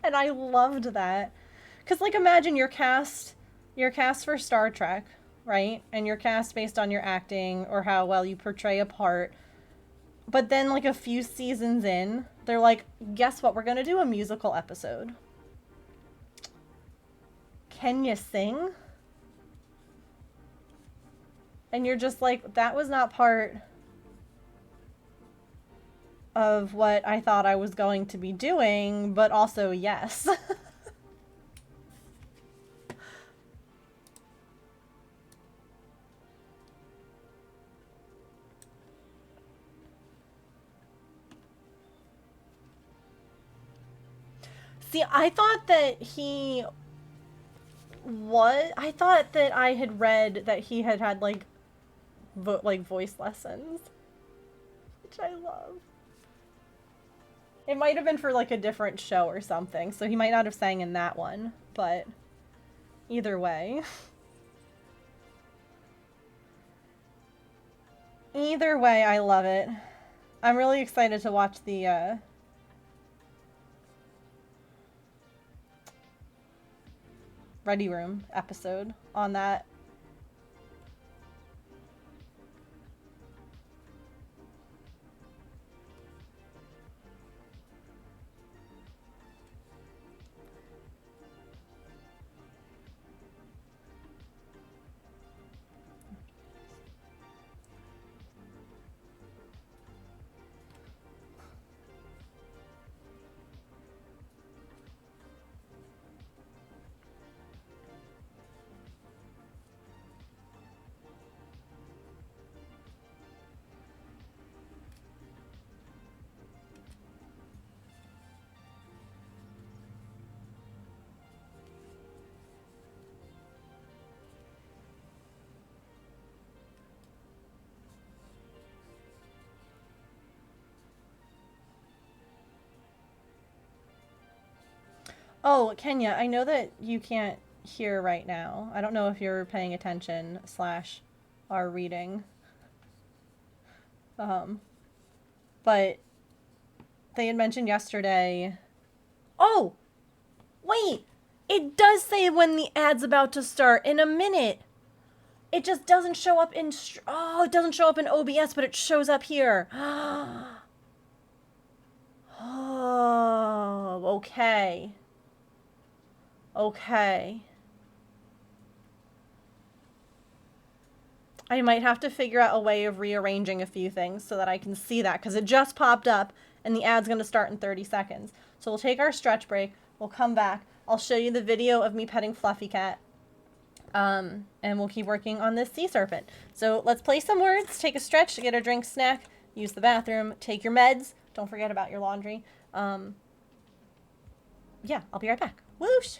And I loved that. Because like imagine you're cast for Star Trek, right? And you're cast based on your acting or how well you portray a part. But then like a few seasons in, they're like, guess what? We're going to do a musical episode. Can you sing? And you're just like, that was not part of what I thought I was going to be doing, but also yes. See, I thought that I thought that I had read that he had like voice lessons, which I love. It might have been for like a different show or something, so he might not have sang in that one, but either way. Either way, I love it. I'm really excited to watch the Ready Room episode on that. Oh, Kenya, I know that you can't hear right now. I don't know if you're paying attention / are reading. But they had mentioned yesterday. Oh, wait! It does say when the ad's about to start in a minute. It just doesn't show up in... Oh, it doesn't show up in OBS, but it shows up here. Oh, okay. Okay. I might have to figure out a way of rearranging a few things so that I can see that, because it just popped up and the ad's going to start in 30 seconds. So we'll take our stretch break. We'll come back. I'll show you the video of me petting Fluffy Cat. And we'll keep working on this sea serpent. So let's play some words, take a stretch, get a drink, snack, use the bathroom, take your meds. Don't forget about your laundry. Yeah, I'll be right back. Whoosh!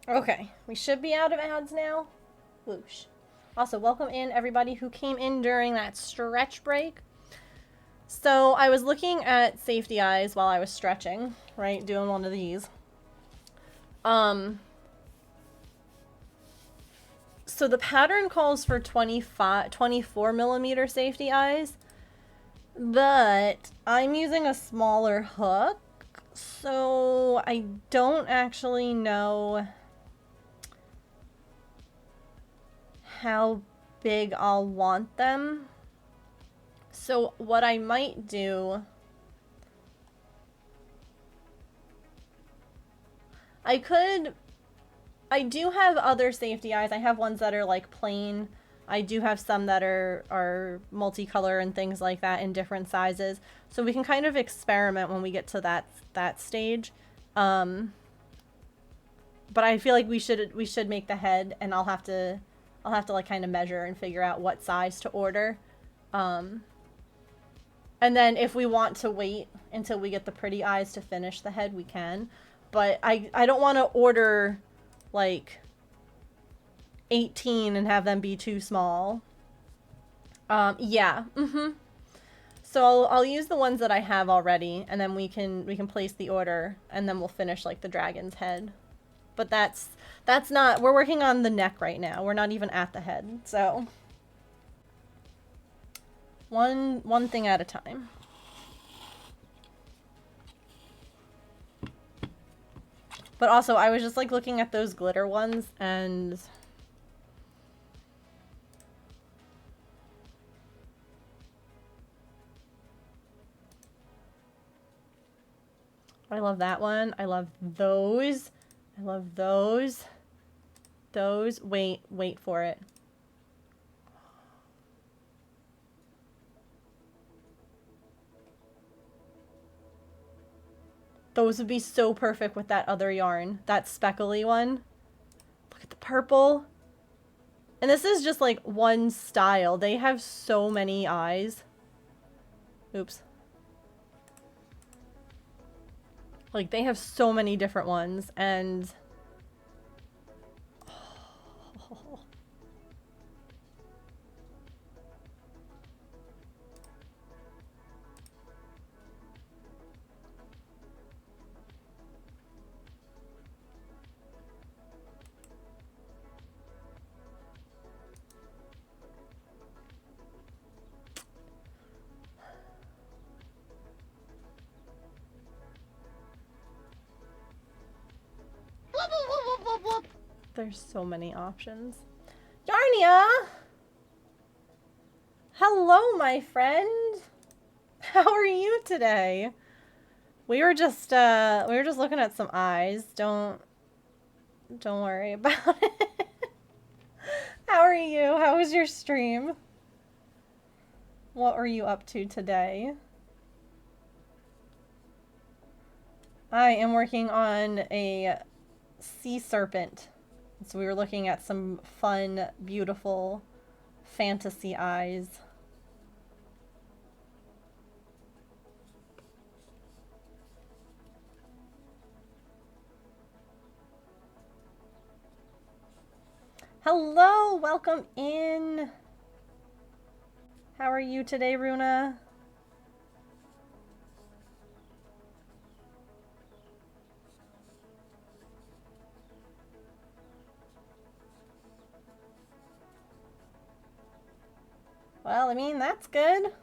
Okay, we should be out of ads now. Whoosh. Also, welcome in everybody who came in during that stretch break. So I was looking at safety eyes while I was stretching, right? Doing one of these. So the pattern calls for 24 millimeter safety eyes, but I'm using a smaller hook, so I don't actually know how big I'll want them. So what I might do, I do have other safety eyes. I have ones that are like plain. I do have some that are multicolor and things like that in different sizes. So we can kind of experiment when we get to that stage. But I feel like we should make the head, and I'll have to like kind of measure and figure out what size to order. And then if we want to wait until we get the pretty eyes to finish the head, we can. But I don't want to order like 18 and have them be too small. Yeah. So I'll use the ones that I have already, and then we can place the order, and then we'll finish like the dragon's head. But that's not, we're working on the neck right now. We're not even at the head. So one thing at a time. But also, I was just like looking at those glitter ones, and I love that one. I love those. I love those. Those. Wait for it. Those would be so perfect with that other yarn. That speckly one. Look at the purple. And this is just like one style. They have so many eyes. Oops. Like, they have so many different ones, and Whoop, whoop, whoop, whoop, whoop. there's so many options. Yarnia! Hello, my friend. How are you today? We were just looking at some eyes. Don't worry about it. How are you? How was your stream? What were you up to today? I am working on a sea serpent. So we were looking at some fun, beautiful fantasy eyes. Hello, welcome in. How are you today, Runa? Well, I mean, that's good.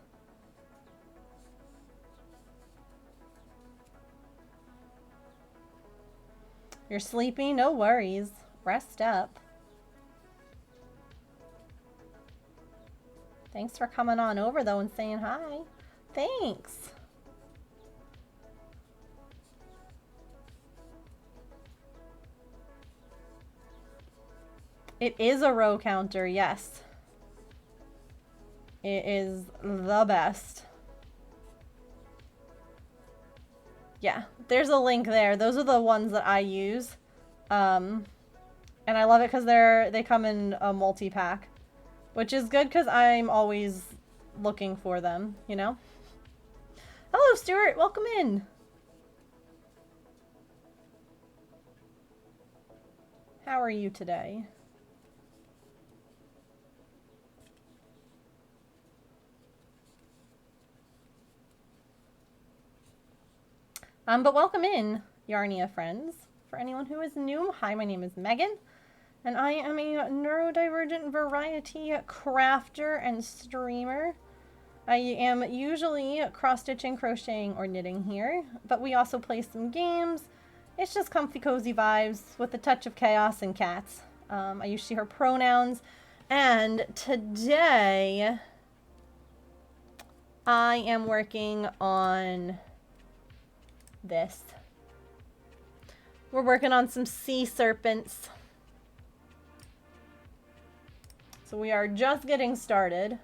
You're sleepy? No worries. Rest up. Thanks for coming on over, though, and saying hi. Thanks. It is a row counter, yes. It is the best. Yeah, there's a link there. Those are the ones that I use. And I love it because they come in a multi-pack. Which is good because I'm always looking for them, you know? Hello, Stuart. Welcome in. How are you today? But welcome in, Yarnia friends. For anyone who is new, hi, my name is Megan, and I am a neurodivergent variety crafter and streamer. I am usually cross-stitching, crocheting, or knitting here, but we also play some games. It's just comfy, cozy vibes with a touch of chaos and cats. I use she, her pronouns, and today I am working on this. We're working on some sea serpents. So we are just getting started.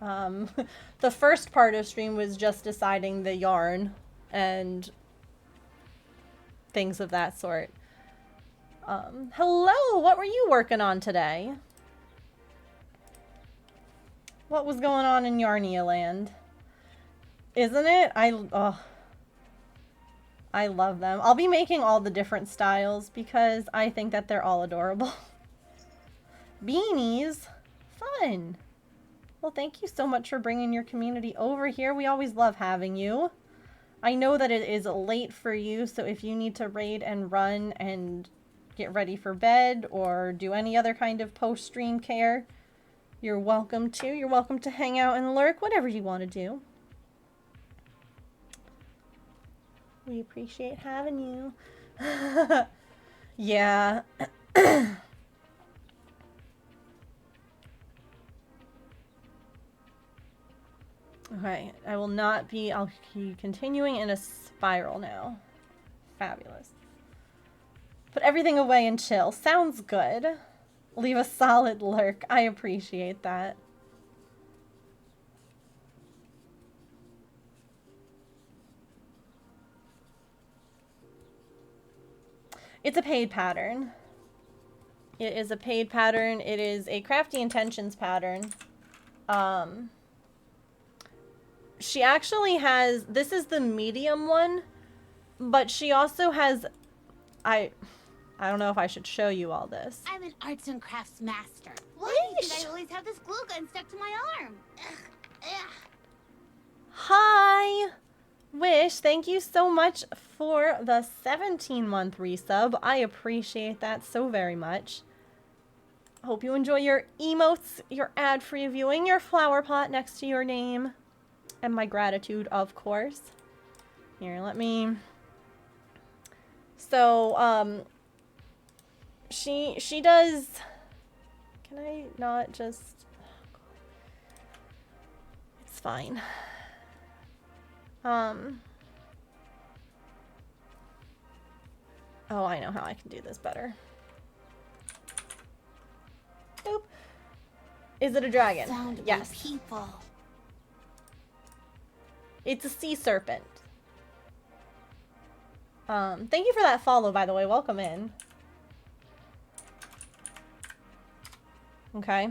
The first part of stream was just deciding the yarn and things of that sort. Hello, what were you working on today? What was going on in Yarnia land? Isn't it? I love them. I'll be making all the different styles because I think that they're all adorable. Beanies? Fun! Well, thank you so much for bringing your community over here. We always love having you. I know that it is late for you, so if you need to raid and run and get ready for bed or do any other kind of post-stream care, you're welcome to. You're welcome to hang out and lurk, whatever you want to do. We appreciate having you. Yeah. Okay, I'll be continuing in a spiral now. Fabulous. Put everything away and chill. Sounds good. Leave a solid lurk. I appreciate that. It's a paid pattern. It is a paid pattern. It is a Crafty Intentions pattern. She actually has, this is the medium one, but she also has, I don't know if I should show you all this. I'm an arts and crafts master. Why do you think I always have this glue gun stuck to my arm? Ugh. Hi! Wish, thank you so much for the 17-month resub. I appreciate that so very much. Hope you enjoy your emotes, your ad-free viewing, your flower pot next to your name, and my gratitude, of course. Here, let me... So, she does... Can I not just... It's fine. Oh, I know how I can do this better. Boop. Is it a dragon? Sound Yes. people. It's a sea serpent. Thank you for that follow, by the way. Welcome in. Okay.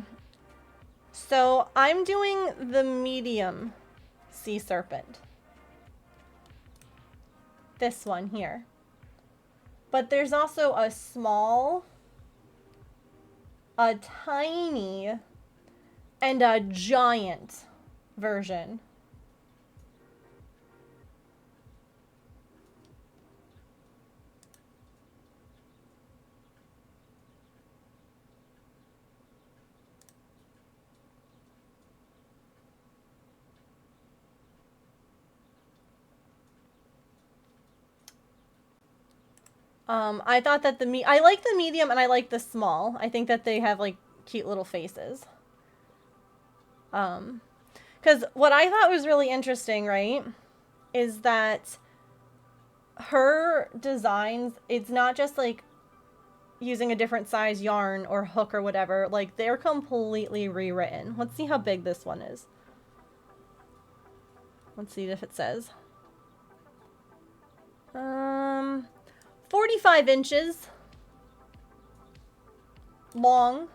So, I'm doing the medium sea serpent. This one here. But there's also a small, a tiny, and a giant version. I thought that I like the medium and I like the small. I think that they have like cute little faces. Because what I thought was really interesting, right, is that her designs, it's not just like using a different size yarn or hook or whatever. Like, they're completely rewritten. Let's see how big this one is. Let's see if it says. 45 inches long,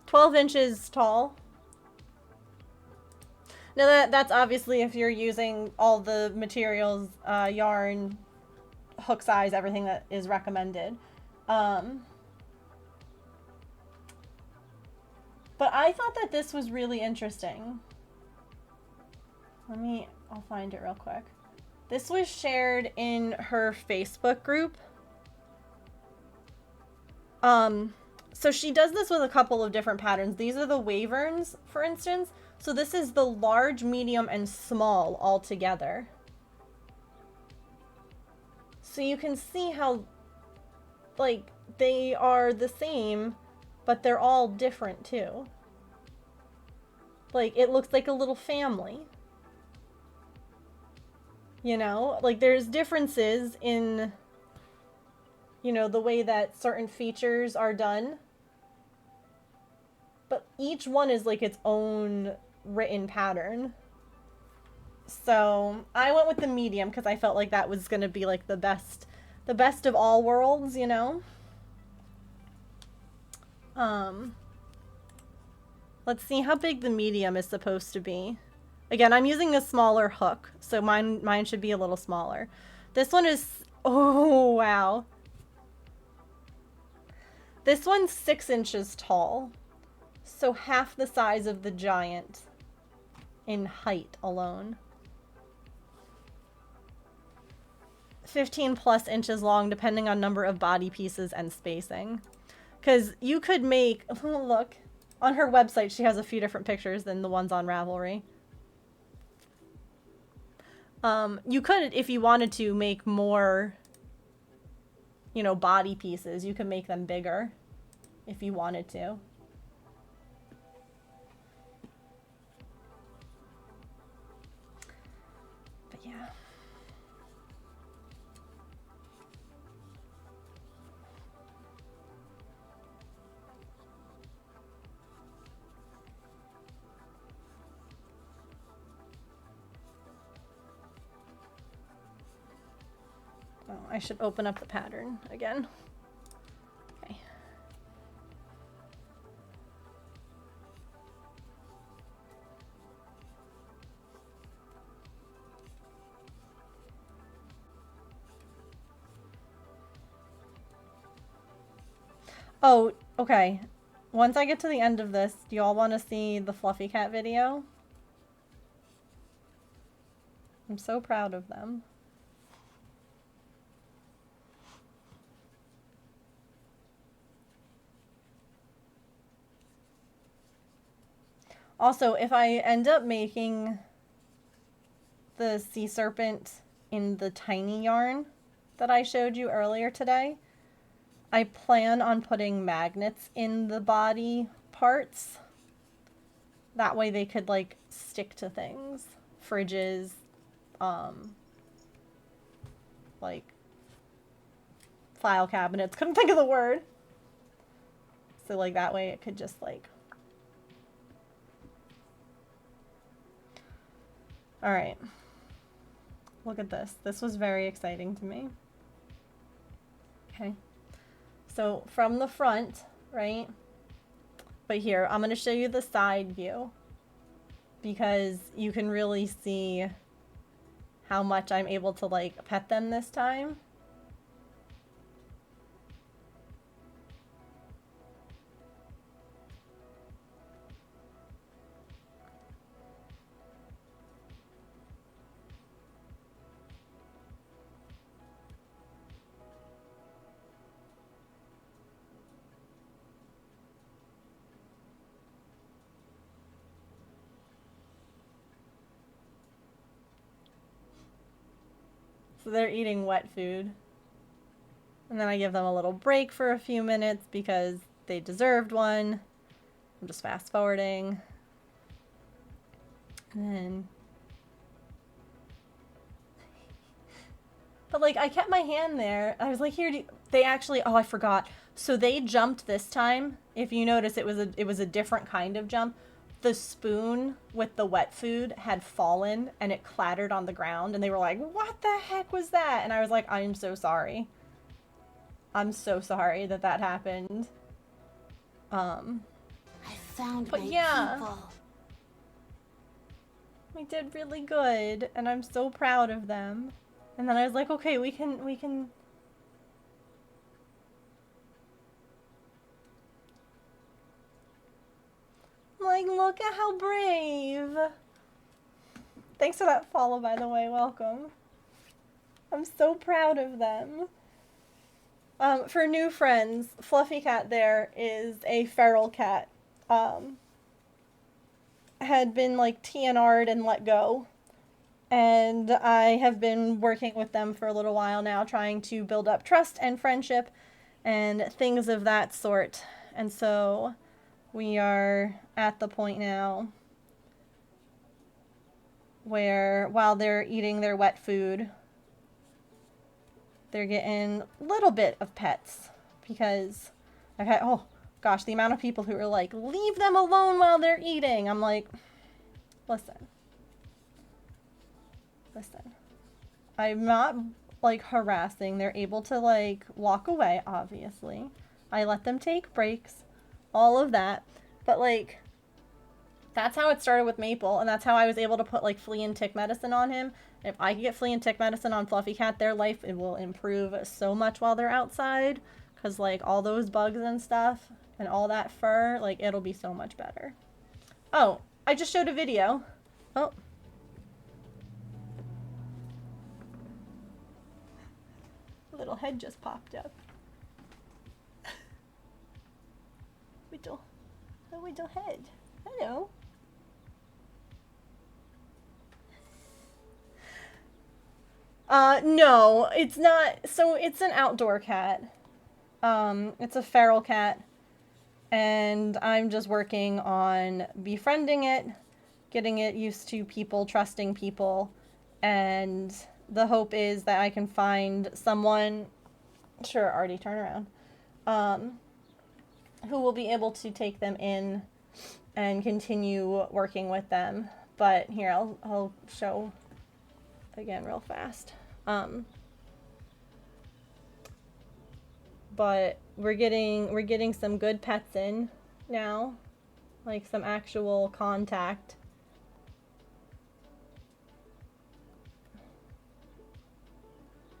12 inches tall. Now that's obviously if you're using all the materials, yarn, hook size, everything that is recommended. But I thought that this was really interesting. I'll find it real quick. This was shared in her Facebook group. So she does this with a couple of different patterns. These are the waverns, for instance. So this is the large, medium, and small all together. So you can see how, like, they are the same, but they're all different too. Like, it looks like a little family. You know? Like, there's differences in, you know, the way that certain features are done. But each one is like its own written pattern. So I went with the medium because I felt like that was going to be like the best of all worlds, you know? Let's see how big the medium is supposed to be. Again, I'm using a smaller hook, so mine should be a little smaller. This one is, oh wow. This one's 6 inches tall. So half the size of the giant in height alone. 15 plus inches long, depending on number of body pieces and spacing. Because you could make, look, on her website she has a few different pictures than the ones on Ravelry. You could, if you wanted to, make more, you know, body pieces. You could make them bigger if you wanted to. But yeah. Oh, I should open up the pattern again. Okay. Oh, okay. Once I get to the end of this, do y'all want to see the Fluffy Cat video? I'm so proud of them. Also, if I end up making the sea serpent in the tiny yarn that I showed you earlier today, I plan on putting magnets in the body parts. That way they could, like, stick to things. Fridges, like, file cabinets. Couldn't think of the word. So, like, that way it could just, like... Alright. Look at this. This was very exciting to me. Okay. So, from the front, right? But here, I'm going to show you the side view. Because you can really see how much I'm able to, like, pet them this time. So they're eating wet food. And then I give them a little break for a few minutes because they deserved one. I'm just fast forwarding. And then... But, like, I kept my hand there. I was like, here, they actually... Oh, I forgot. So they jumped this time. If you notice, it was a different kind of jump. The spoon with the wet food had fallen and it clattered on the ground. And they were like, what the heck was that? And I was like, I'm so sorry. I'm so sorry that that happened. I found but my yeah, people. we did really good, and I'm so proud of them. And then I was like, okay, we can. Like, look at how brave. Thanks for that follow, by the way. Welcome. I'm so proud of them. For new friends, Fluffy Cat there is a feral cat. Had been like TNR'd and let go. And I have been working with them for a little while now, trying to build up trust and friendship and things of that sort. And so we are at the point now where while they're eating their wet food, they're getting a little bit of pets because I've had, oh gosh, the amount of people who are like, leave them alone while they're eating. I'm like, listen, I'm not like harassing. They're able to like walk away, obviously. I let them take breaks, all of that. But like, that's how it started with Maple, and that's how I was able to put like flea and tick medicine on him. If I can get flea and tick medicine on Fluffy Cat, their life, it will improve so much while they're outside. Because like all those bugs and stuff and all that fur, like it'll be so much better. Oh, I just showed a video. Oh. Little head just popped up. Little head. Hello. No, it's not. So it's an outdoor cat. It's a feral cat. And I'm just working on befriending it, getting it used to people, trusting people. And the hope is that I can find someone, sure, Artie, turn around, who will be able to take them in and continue working with them. But here, I'll show again real fast. But we're getting some good pets in now, like some actual contact.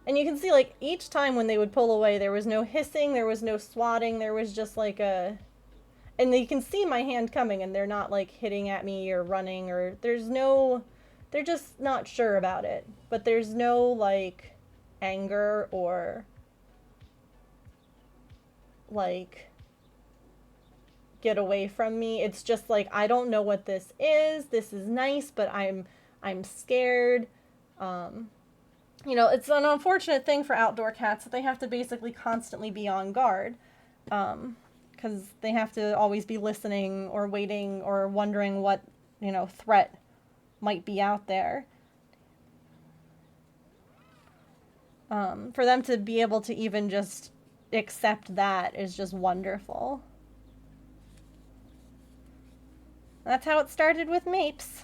And you can see, like, each time when they would pull away, there was no hissing, there was no swatting, there was just like a... And you can see my hand coming, and they're not like hitting at me or running, or there's no... They're just not sure about it. But there's no, like, anger or, like, get away from me. It's just like, I don't know what this is. This is nice, but I'm scared. You know, it's an unfortunate thing for outdoor cats that they have to basically constantly be on guard. Because they have to always be listening or waiting or wondering what, you know, threat might be out there. For them to be able to even just accept that is just wonderful. That's how it started with Mapes.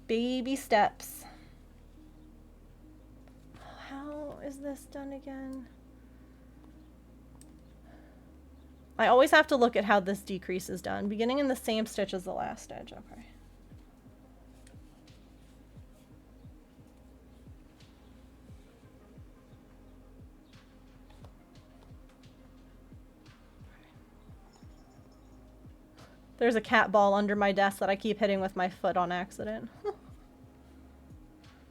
Baby steps. How is this done again? I always have to look at how this decrease is done. Beginning in the same stitch as the last stitch. Okay. There's a cat ball under my desk that I keep hitting with my foot on accident.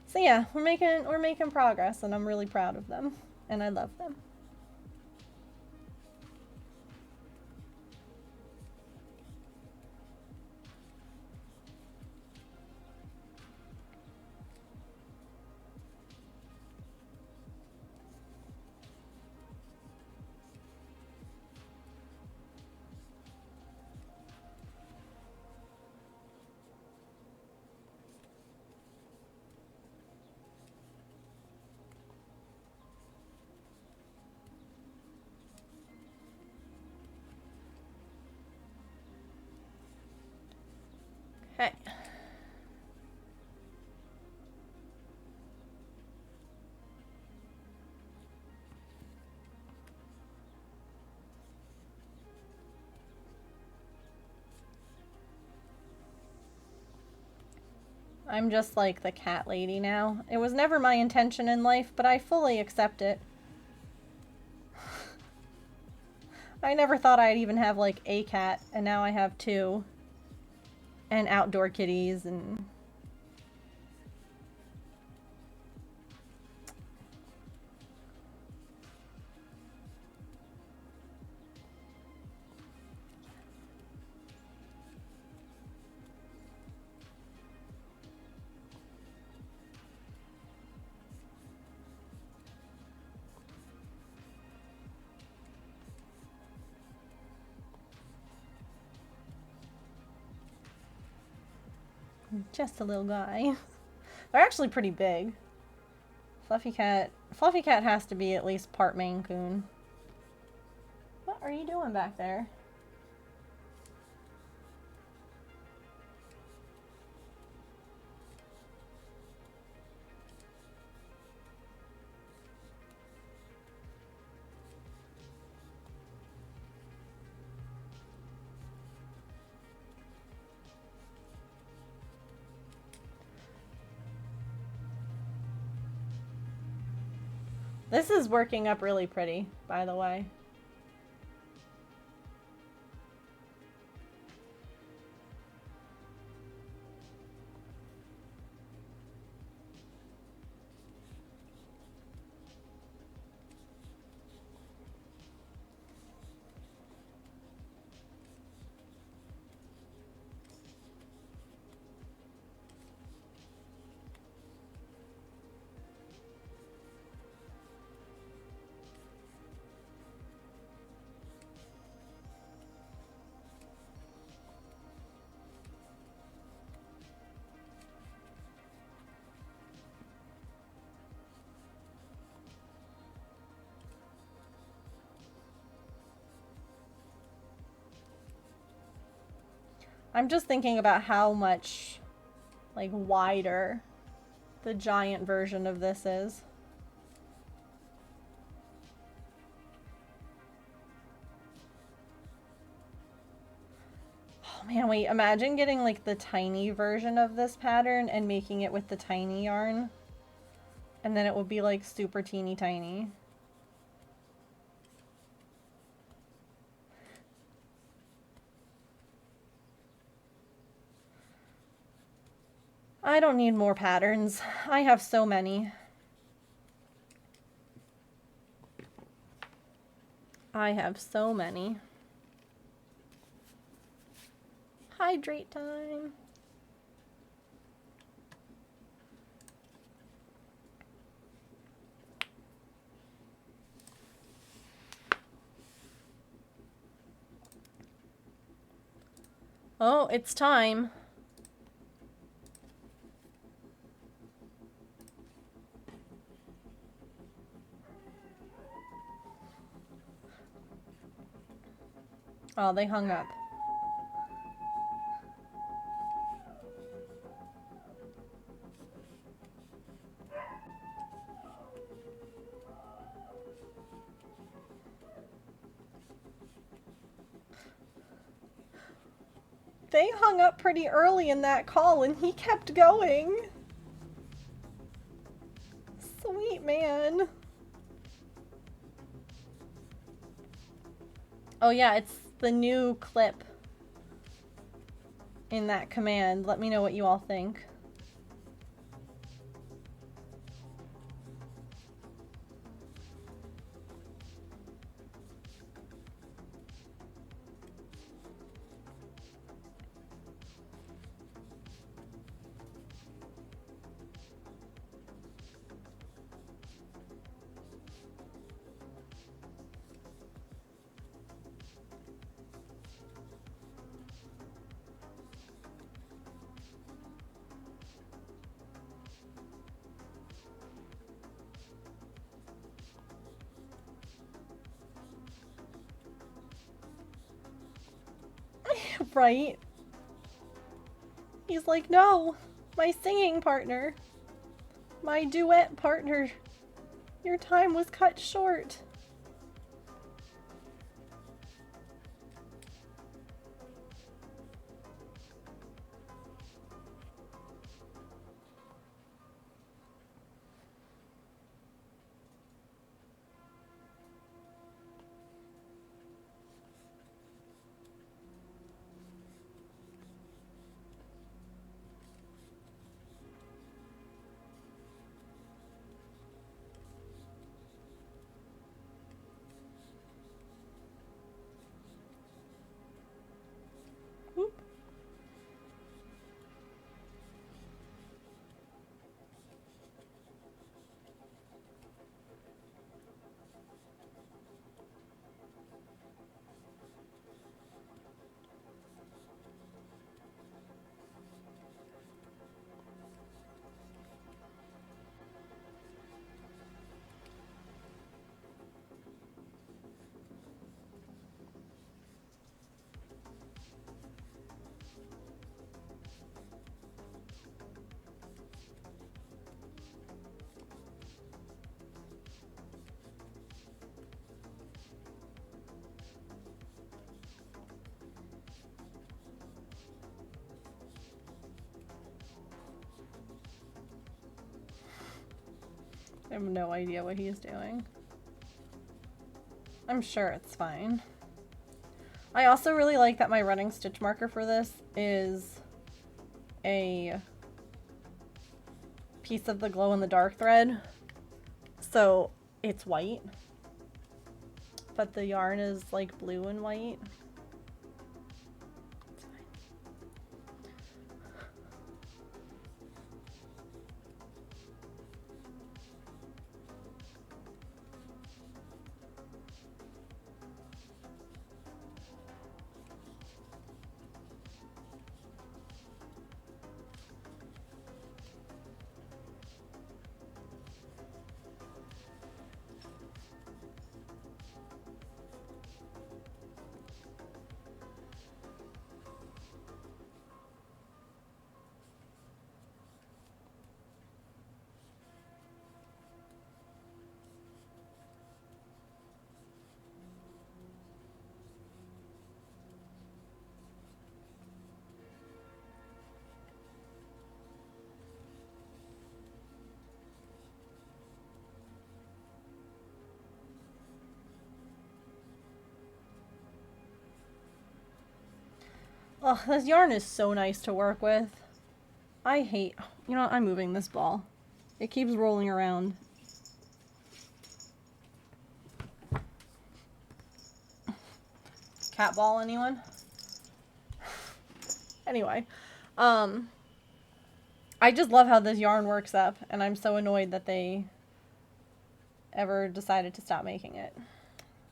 So yeah, we're making progress, and I'm really proud of them, and I love them. Okay. I'm just like the cat lady now. It was never my intention in life, but I fully accept it. I never thought I'd even have like a cat, and now I have two. And outdoor kitties and... Just a little guy. They're actually pretty big. Fluffy cat has to be at least part Maine Coon. What are you doing back there? This is working up really pretty, by the way. I'm just thinking about how much, like, wider the giant version of this is. Oh man, wait, imagine getting, like, the tiny version of this pattern and making it with the tiny yarn. And then it would be, like, super teeny tiny. I don't need more patterns. I have so many. I have so many. Hydrate time. Oh, it's time. Oh, they hung up. They hung up pretty early in that call and he kept going. Sweet man. Oh yeah, it's the new clip in that command. Let me know what you all think. Right? He's like, no, my singing partner, my duet partner, your time was cut short. I have no idea what he's doing. I'm sure it's fine. I also really like that my running stitch marker for this is a piece of the glow-in-the-dark thread. So it's white. But the yarn is like blue and white. It's fine. Oh, this yarn is so nice to work with. I hate... You know what? I'm moving this ball. It keeps rolling around. Cat ball, anyone? Anyway. I just love how this yarn works up, and I'm so annoyed that they ever decided to stop making it.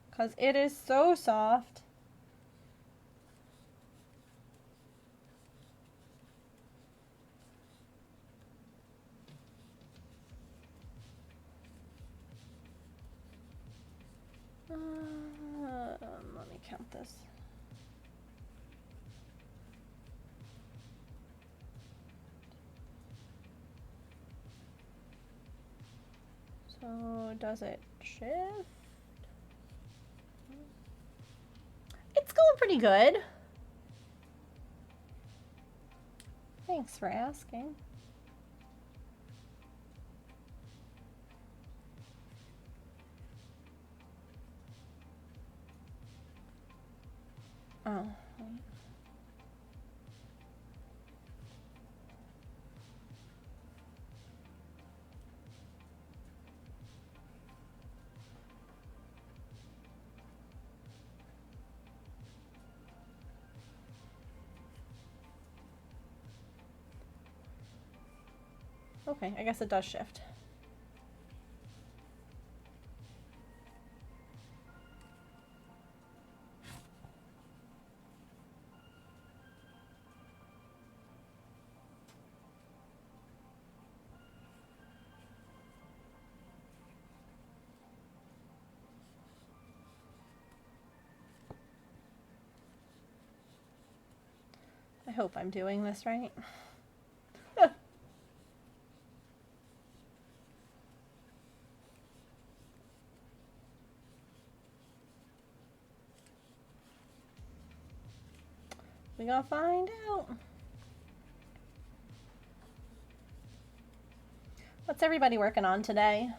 Because it is so soft. Let me count this. So, does it shift? It's going pretty good. Thanks for asking. Oh. Okay, I guess it does shift. I hope I'm doing this right. We gotta find out. What's everybody working on today?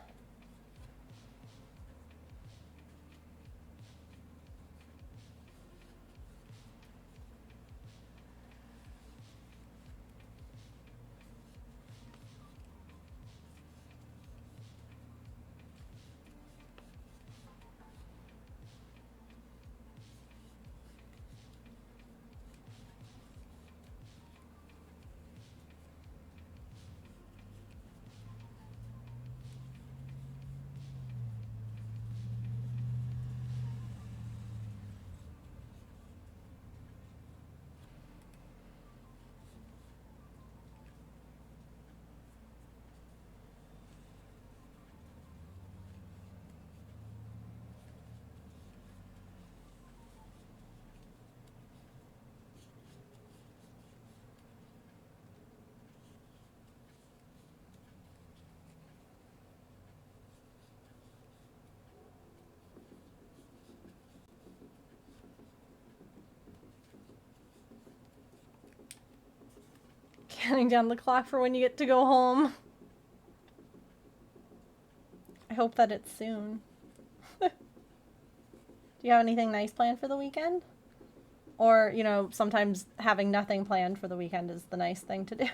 Counting down the clock for when you get to go home. I hope that it's soon. Do you have anything nice planned for the weekend? Or, you know, sometimes having nothing planned for the weekend is the nice thing to do.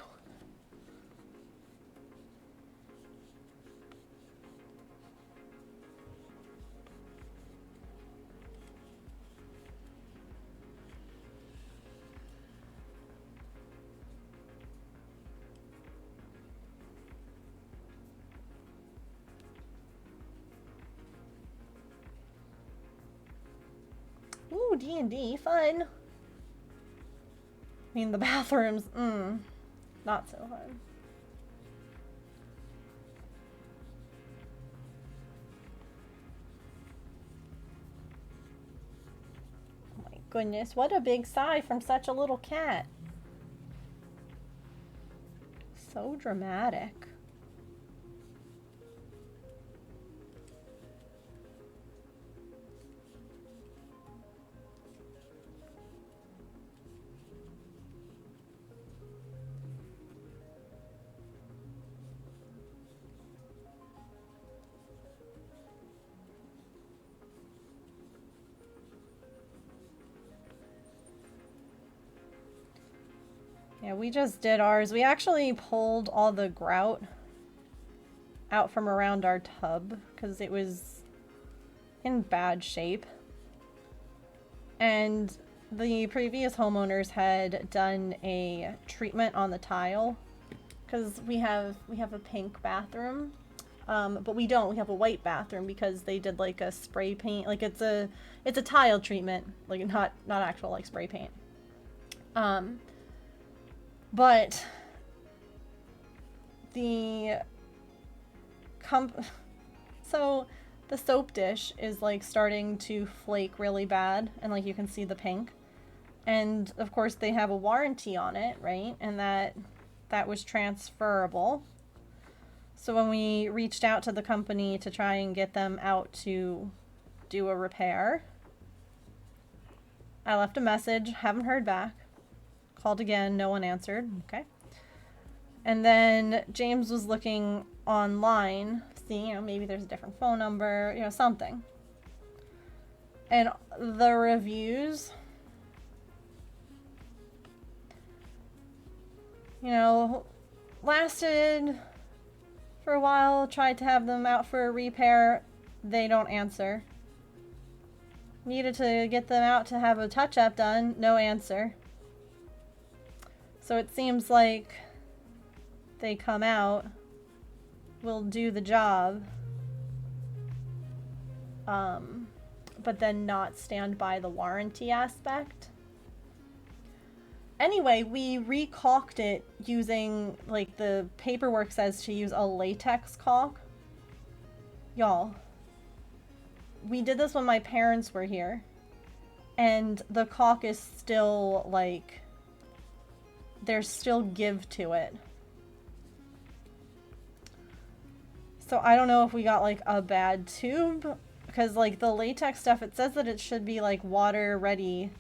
Ooh, D&D, fun. I mean, the bathrooms, not so fun. Oh my goodness, what a big sigh from such a little cat. So dramatic. Yeah, we just did ours. We actually pulled all the grout out from around our tub because it was in bad shape. And the previous homeowners had done a treatment on the tile because we have a pink bathroom, but we don't. We have a white bathroom because they did like a spray paint, like it's a tile treatment, like not actual like spray paint. But the so the soap dish is like starting to flake really bad, and like you can see the pink. And of course they have a warranty on it, right? And that was transferable. So when we reached out to the company to try and get them out to do a repair, I left a message, haven't heard back. Called again, no one answered. Okay. And then James was looking online, seeing, you know, maybe there's a different phone number, you know, something. And the reviews, you know, lasted for a while, tried to have them out for a repair. They don't answer. Needed to get them out to have a touch-up done. No answer. So it seems like they come out, will do the job, but then not stand by the warranty aspect. Anyway, we re-caulked it using, like, the paperwork says to use a latex caulk. Y'all, we did this when my parents were here, and the caulk is still, like, there's still give to it. So I don't know if we got, like, a bad tube, because, like, the latex stuff, it says that it should be, like, water ready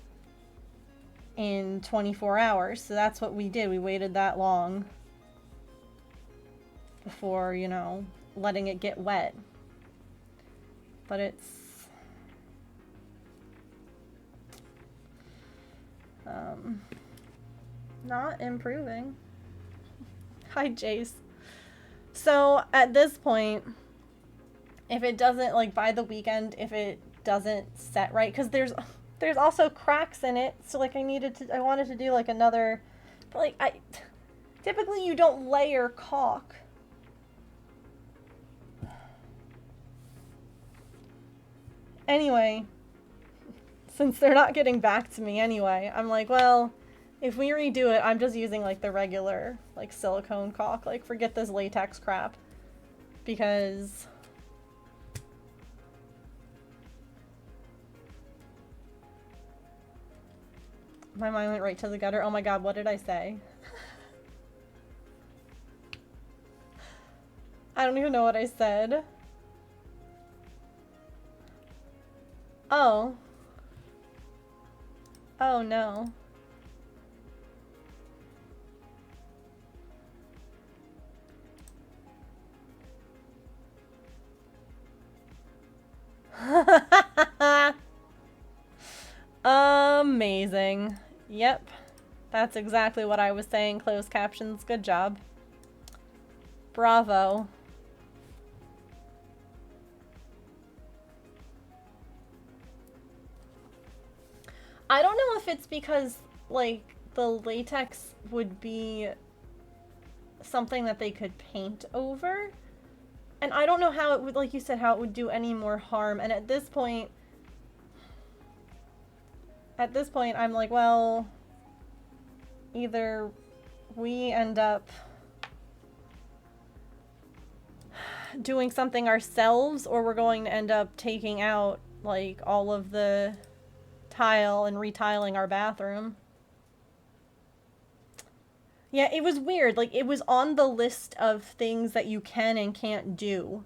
in 24 hours. So that's what we did. We waited that long before, you know, letting it get wet. But it's not improving. Hi, Jace. So at this point, if it doesn't, like, by the weekend, if it doesn't set right, because there's also cracks in it, so, like, I wanted to do, like, another, but, like, typically you don't layer caulk. Anyway, since they're not getting back to me anyway, I'm like, well, if we redo it, I'm just using, like, the regular, like, silicone caulk. Like, forget this latex crap. Because my mind went right to the gutter. Oh my god, what did I say? I don't even know what I said. Oh. Oh no. Amazing. Yep. That's exactly what I was saying. Closed captions. Good job. Bravo. I don't know if it's because, like, the latex would be something that they could paint over. And I don't know how it would, like you said, how it would do any more harm. And at this point, I'm like, well, either we end up doing something ourselves, or we're going to end up taking out, like, all of the tile and retiling our bathroom. Yeah, it was weird. Like, it was on the list of things that you can and can't do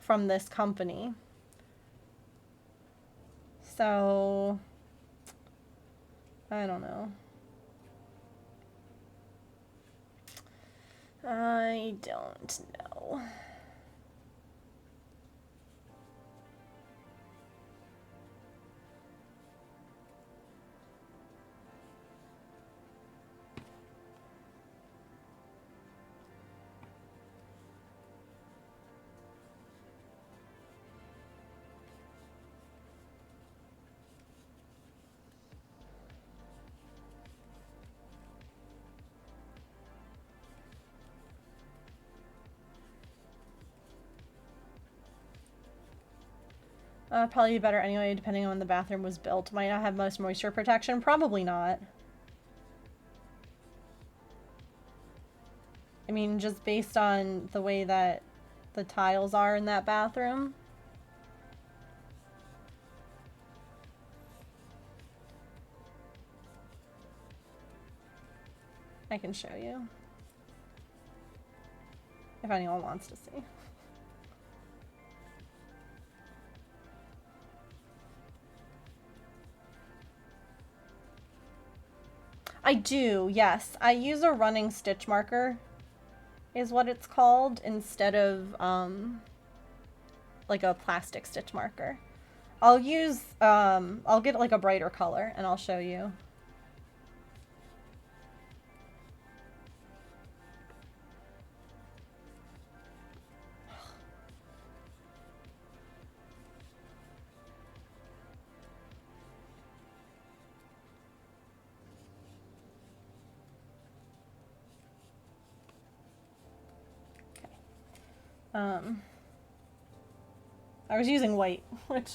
from this company. So, I don't know. I don't know. Probably be better anyway, depending on when the bathroom was built. Might not have most moisture protection. Probably not. I mean, just based on the way that the tiles are in that bathroom. I can show you. If anyone wants to see. I do, yes. I use a running stitch marker, is what it's called, instead of, like a plastic stitch marker. I'll use, I'll get like a brighter color and I'll show you. I was using white, which,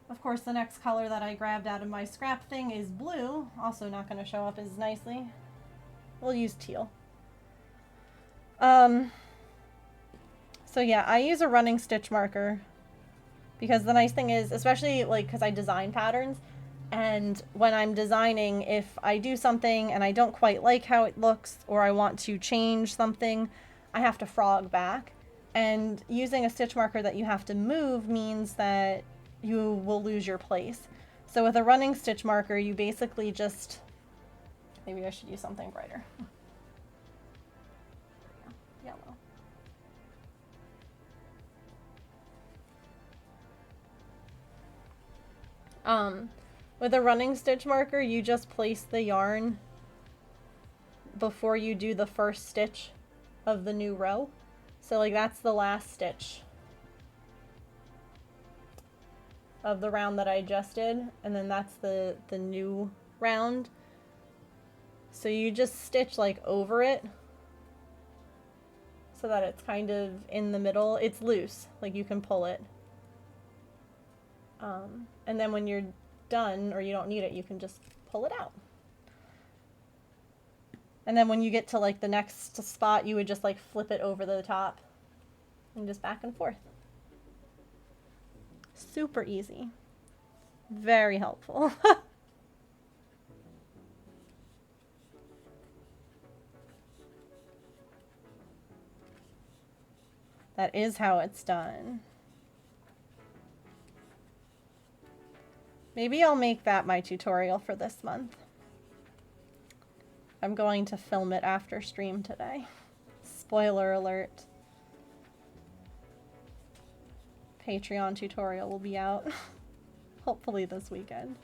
of course, the next color that I grabbed out of my scrap thing is blue. Also not going to show up as nicely. We'll use teal. So yeah, I use a running stitch marker because the nice thing is, especially like because I design patterns, and when I'm designing, if I do something and I don't quite like how it looks, or I want to change something, I have to frog back. And using a stitch marker that you have to move means that you will lose your place. So with a running stitch marker, you basically just, maybe I should use something brighter. Yellow. With a running stitch marker, you just place the yarn before you do the first stitch of the new row. So like that's the last stitch of the round that I just did, and then that's the new round. So you just stitch like over it so that it's kind of in the middle. It's loose, like you can pull it. And then when you're done or you don't need it, you can just pull it out. And then when you get to like the next spot, you would just like flip it over the top and just back and forth. Super easy. Very helpful. That is how it's done. Maybe I'll make that my tutorial for this month. I'm going to film it after stream today. Spoiler alert. Patreon tutorial will be out. Hopefully this weekend.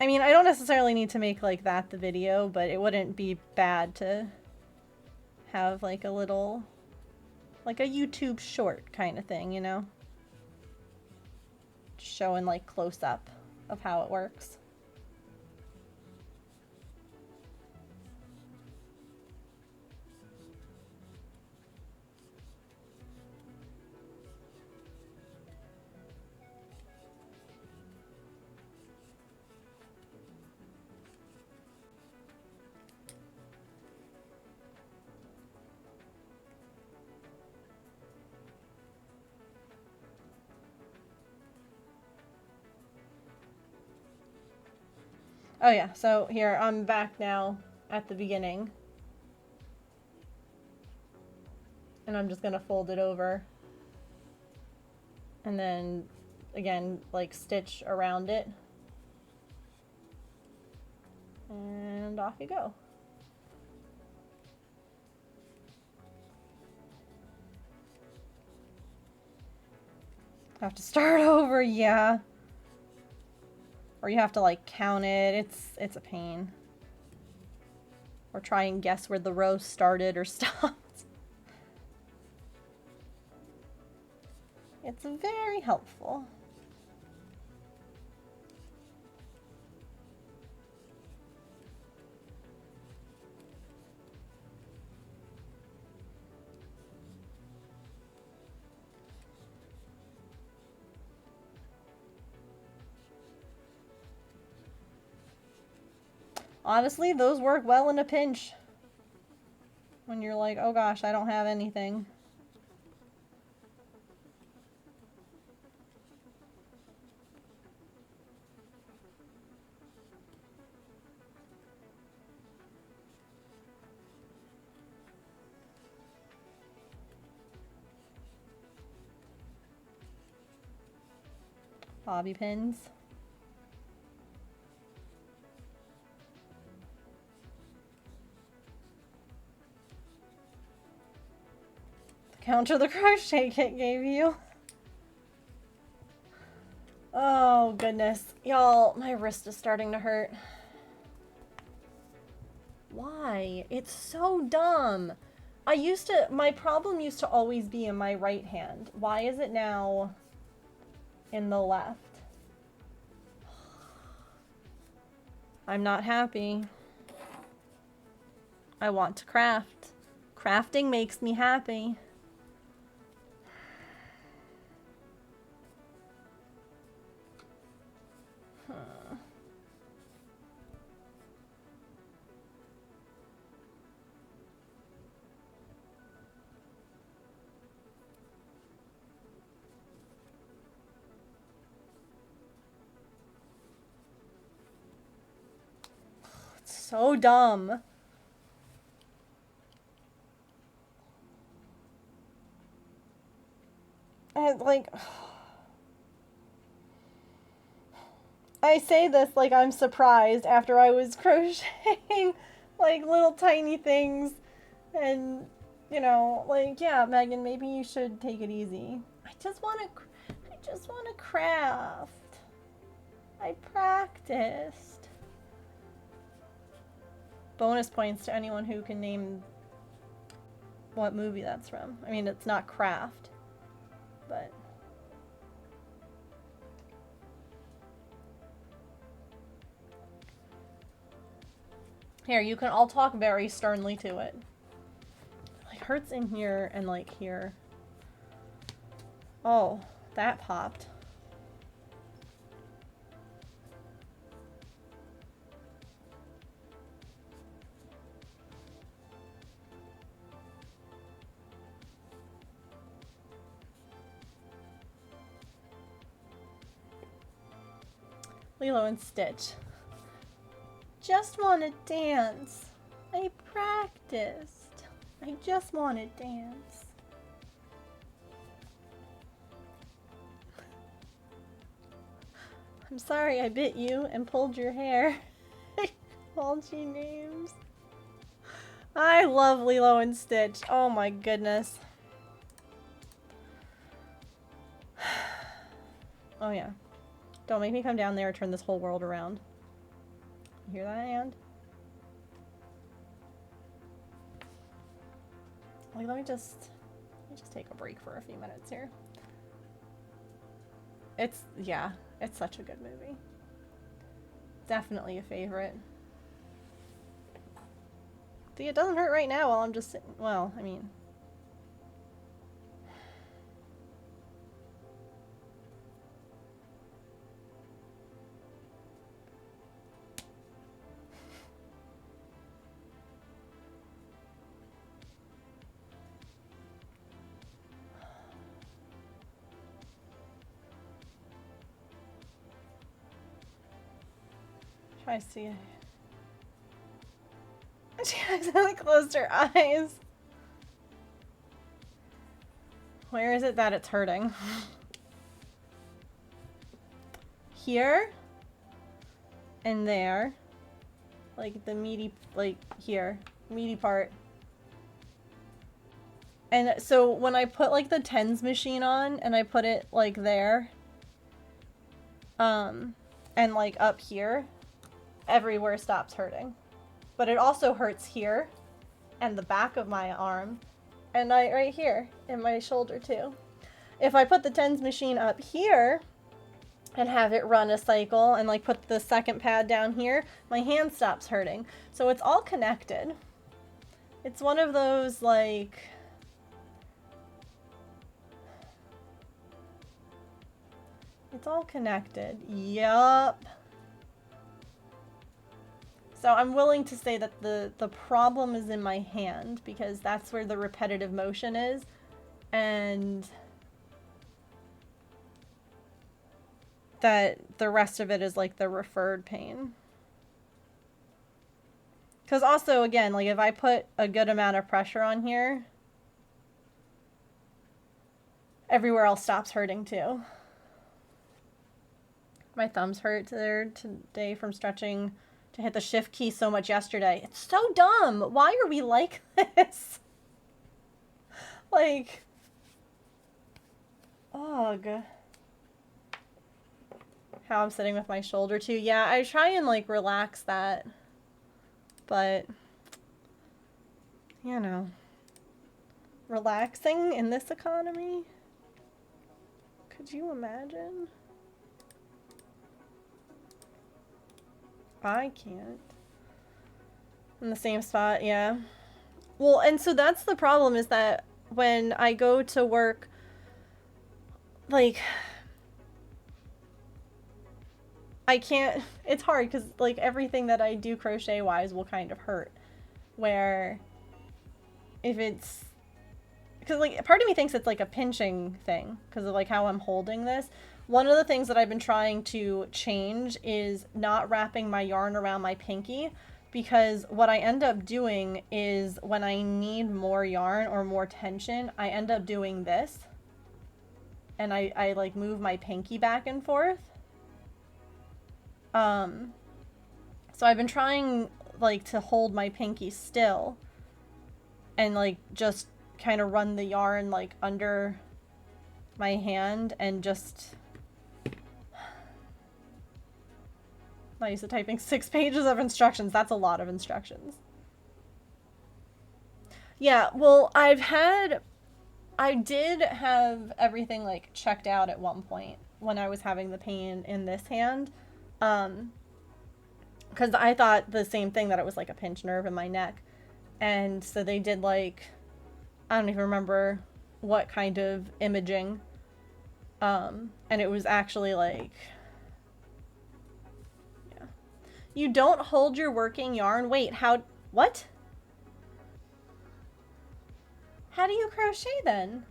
I mean, I don't necessarily need to make like that the video, but it wouldn't be bad to have like a little, like a YouTube short kind of thing, you know? Just showing like close up of how it works. Oh yeah, so here, I'm back now at the beginning. And I'm just gonna fold it over. And then, again, like stitch around it. And off you go. Have to start over, yeah. Or you have to like count it. It's a pain. Or try and guess where the row started or stopped. It's very helpful. Honestly, those work well in a pinch. When you're like, oh gosh, I don't have anything. Bobby pins. Counter the crochet kit gave you. Oh goodness. Y'all, my wrist is starting to hurt. Why? It's so dumb. My problem used to always be in my right hand. Why is it now in the left? I'm not happy. I want to craft. Crafting makes me happy. So dumb. And like, I say this like I'm surprised after I was crocheting like little tiny things and, you know, like, yeah, Megan, maybe you should take it easy. I just want to craft. I practiced. Bonus points to anyone who can name what movie that's from. I mean, it's not Craft, but... Here, you can all talk very sternly to it. It like hurts in here and like here. Oh, that popped. Lilo and Stitch. Just want to dance. I practiced. I just want to dance. I'm sorry I bit you and pulled your hair. I called you names. I love Lilo and Stitch. Oh my goodness. Oh yeah. Don't make me come down there and turn this whole world around. You hear that, hand? Like, let me just take a break for a few minutes here. Yeah, it's such a good movie. Definitely a favorite. See, it doesn't hurt right now while I'm just sitting. Well, I mean. Try to see it. She accidentally closed her eyes. Where is it that it's hurting? Here. And there. Like the meaty, like here. Meaty part. And so when I put like the tens machine on and I put it like there. And like up here. Everywhere stops hurting. But it also hurts here. And the back of my arm. And right here in my shoulder too. If I put the tens machine up here and have it run a cycle and like put the second pad down here, my hand stops hurting. So it's all connected. It's one of those like it's all connected. Yup. So I'm willing to say that the problem is in my hand because that's where the repetitive motion is. And that the rest of it is like the referred pain. Because also, again, like if I put a good amount of pressure on here, everywhere else stops hurting too. My thumbs hurt there today from stretching to hit the shift key so much yesterday. It's so dumb. Why are we like this? Like, ugh. How I'm sitting with my shoulder too. Yeah, I try and like relax that. But, you know, relaxing in this economy? Could you imagine? I can't. In the same spot, yeah. Well, and so that's the problem is that when I go to work, like, I can't, it's hard because like everything that I do crochet wise will kind of hurt. Where if it's, because like part of me thinks it's like a pinching thing because of like how I'm holding this. One of the things that I've been trying to change is not wrapping my yarn around my pinky, because what I end up doing is when I need more yarn or more tension, I end up doing this. And I like move my pinky back and forth. So I've been trying like to hold my pinky still and like just kind of run the yarn like under my hand and just not used to typing 6 pages of instructions. That's a lot of instructions. Yeah, well, I did have everything like checked out at one point when I was having the pain in this hand. Because I thought the same thing, that it was like a pinched nerve in my neck. And so they did like, I don't even remember what kind of imaging. And it was actually like, yeah. You don't hold your working yarn. Wait, what? How do you crochet then?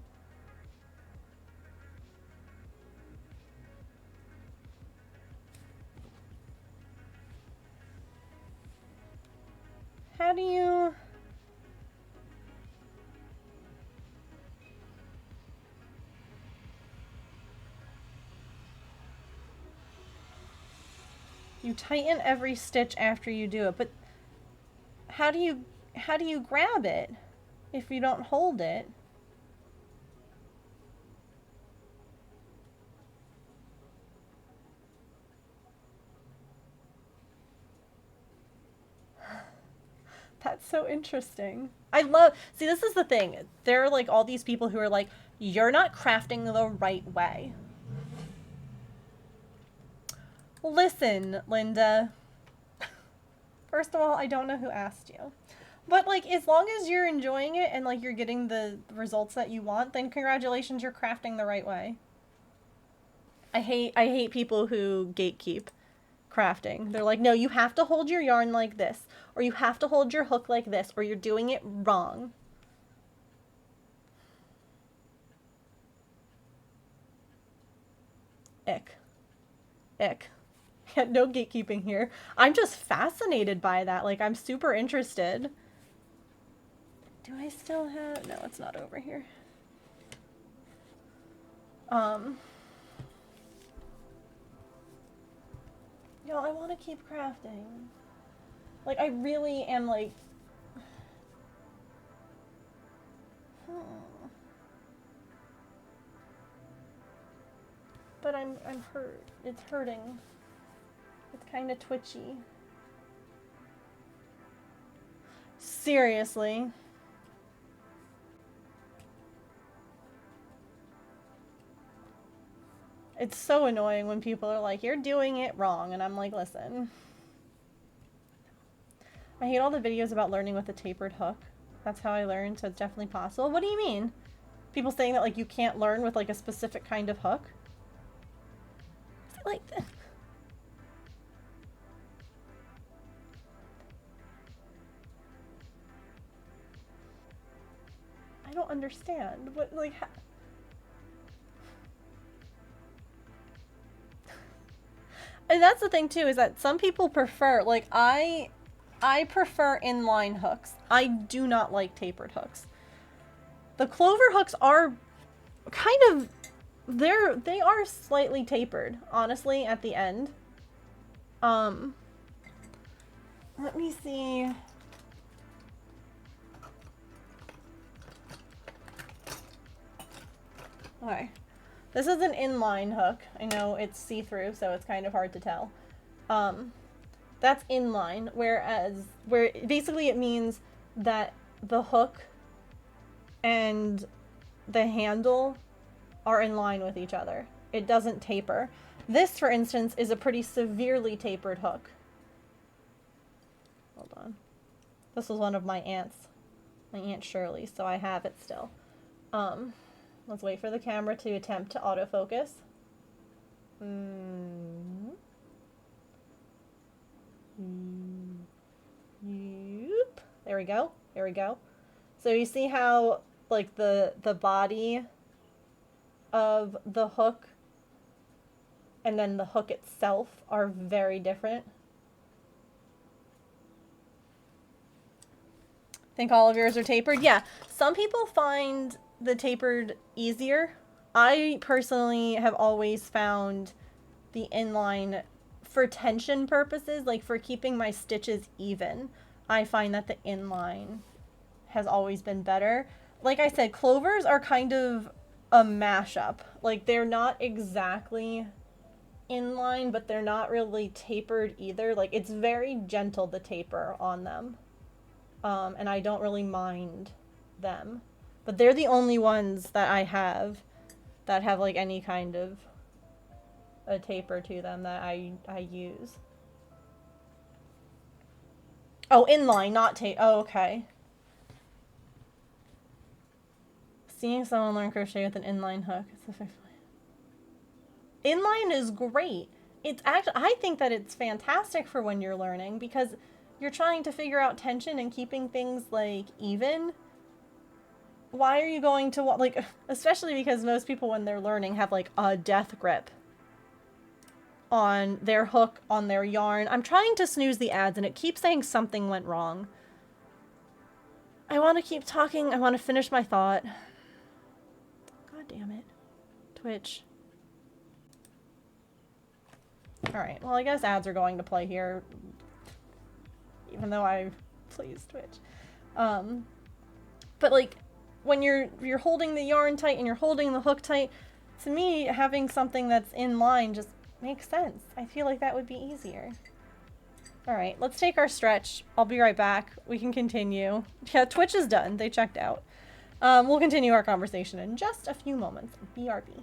How do you... You tighten every stitch after you do it, but how do you how do you grab it if you don't hold it? That's so interesting. I love, see, this is the thing. There are like all these people who are like, you're not crafting the right way. Listen, Linda. First of all, I don't know who asked you. But like, as long as you're enjoying it and like you're getting the results that you want, then congratulations, you're crafting the right way. I hate people who gatekeep crafting. They're like, no, you have to hold your yarn like this, or you have to hold your hook like this, or you're doing it wrong. Ick. Ick. Yeah, no gatekeeping here. I'm just fascinated by that. Like, I'm super interested. Do I still have... No, it's not over here. Yo, I want to keep crafting. Like, I really am, like... But I'm hurt. It's hurting. It's kind of twitchy. Seriously. It's so annoying when people are like, you're doing it wrong. And I'm like, listen. I hate all the videos about learning with a tapered hook. That's how I learned, so it's definitely possible. What do you mean? People saying that like you can't learn with like a specific kind of hook? Is it like this? I don't understand. What, like, and that's the thing too, is that some people prefer, like, I prefer inline hooks. I do not like tapered hooks. The clover hooks are kind of, they are slightly tapered, honestly, at the end. Let me see. Okay. This is an inline hook. I know it's see-through, so it's kind of hard to tell. That's inline, where basically it means that the hook and the handle are in line with each other. It doesn't taper. This, for instance, is a pretty severely tapered hook. Hold on. This was one of my aunts, my Aunt Shirley, so I have it still. Let's wait for the camera to attempt to autofocus. Yep. There we go. There we go. So you see how, like, the body of the hook and then the hook itself are very different? Think all of yours are tapered? Yeah. Some people find the tapered easier. I personally have always found the inline, for tension purposes, like for keeping my stitches even, I find that the inline has always been better. Like I said, clovers are kind of a mashup. Like, they're not exactly inline, but they're not really tapered either. Like, it's very gentle, the taper on them. And I don't really mind them. But they're the only ones that I have that have like any kind of a taper to them that I use. Oh, inline, not tape. Oh, okay. Seeing someone learn crochet with an inline hook. Inline is great. It's actually, I think that it's fantastic for when you're learning, because you're trying to figure out tension and keeping things like even. Why are you going to, like, especially because most people when they're learning have like a death grip on their hook, on their yarn. I'm trying to snooze the ads and it keeps saying something went wrong. I want to keep talking. I want to finish my thought. God damn it. Twitch. Alright, well, I guess ads are going to play here. Even though please, Twitch. But like when you're holding the yarn tight and you're holding the hook tight, to me having something that's in line just makes sense. I feel like that would be easier. All right, let's take our stretch. I'll be right back. We can continue. Yeah, Twitch is done. They checked out. We'll continue our conversation in just a few moments. BRB.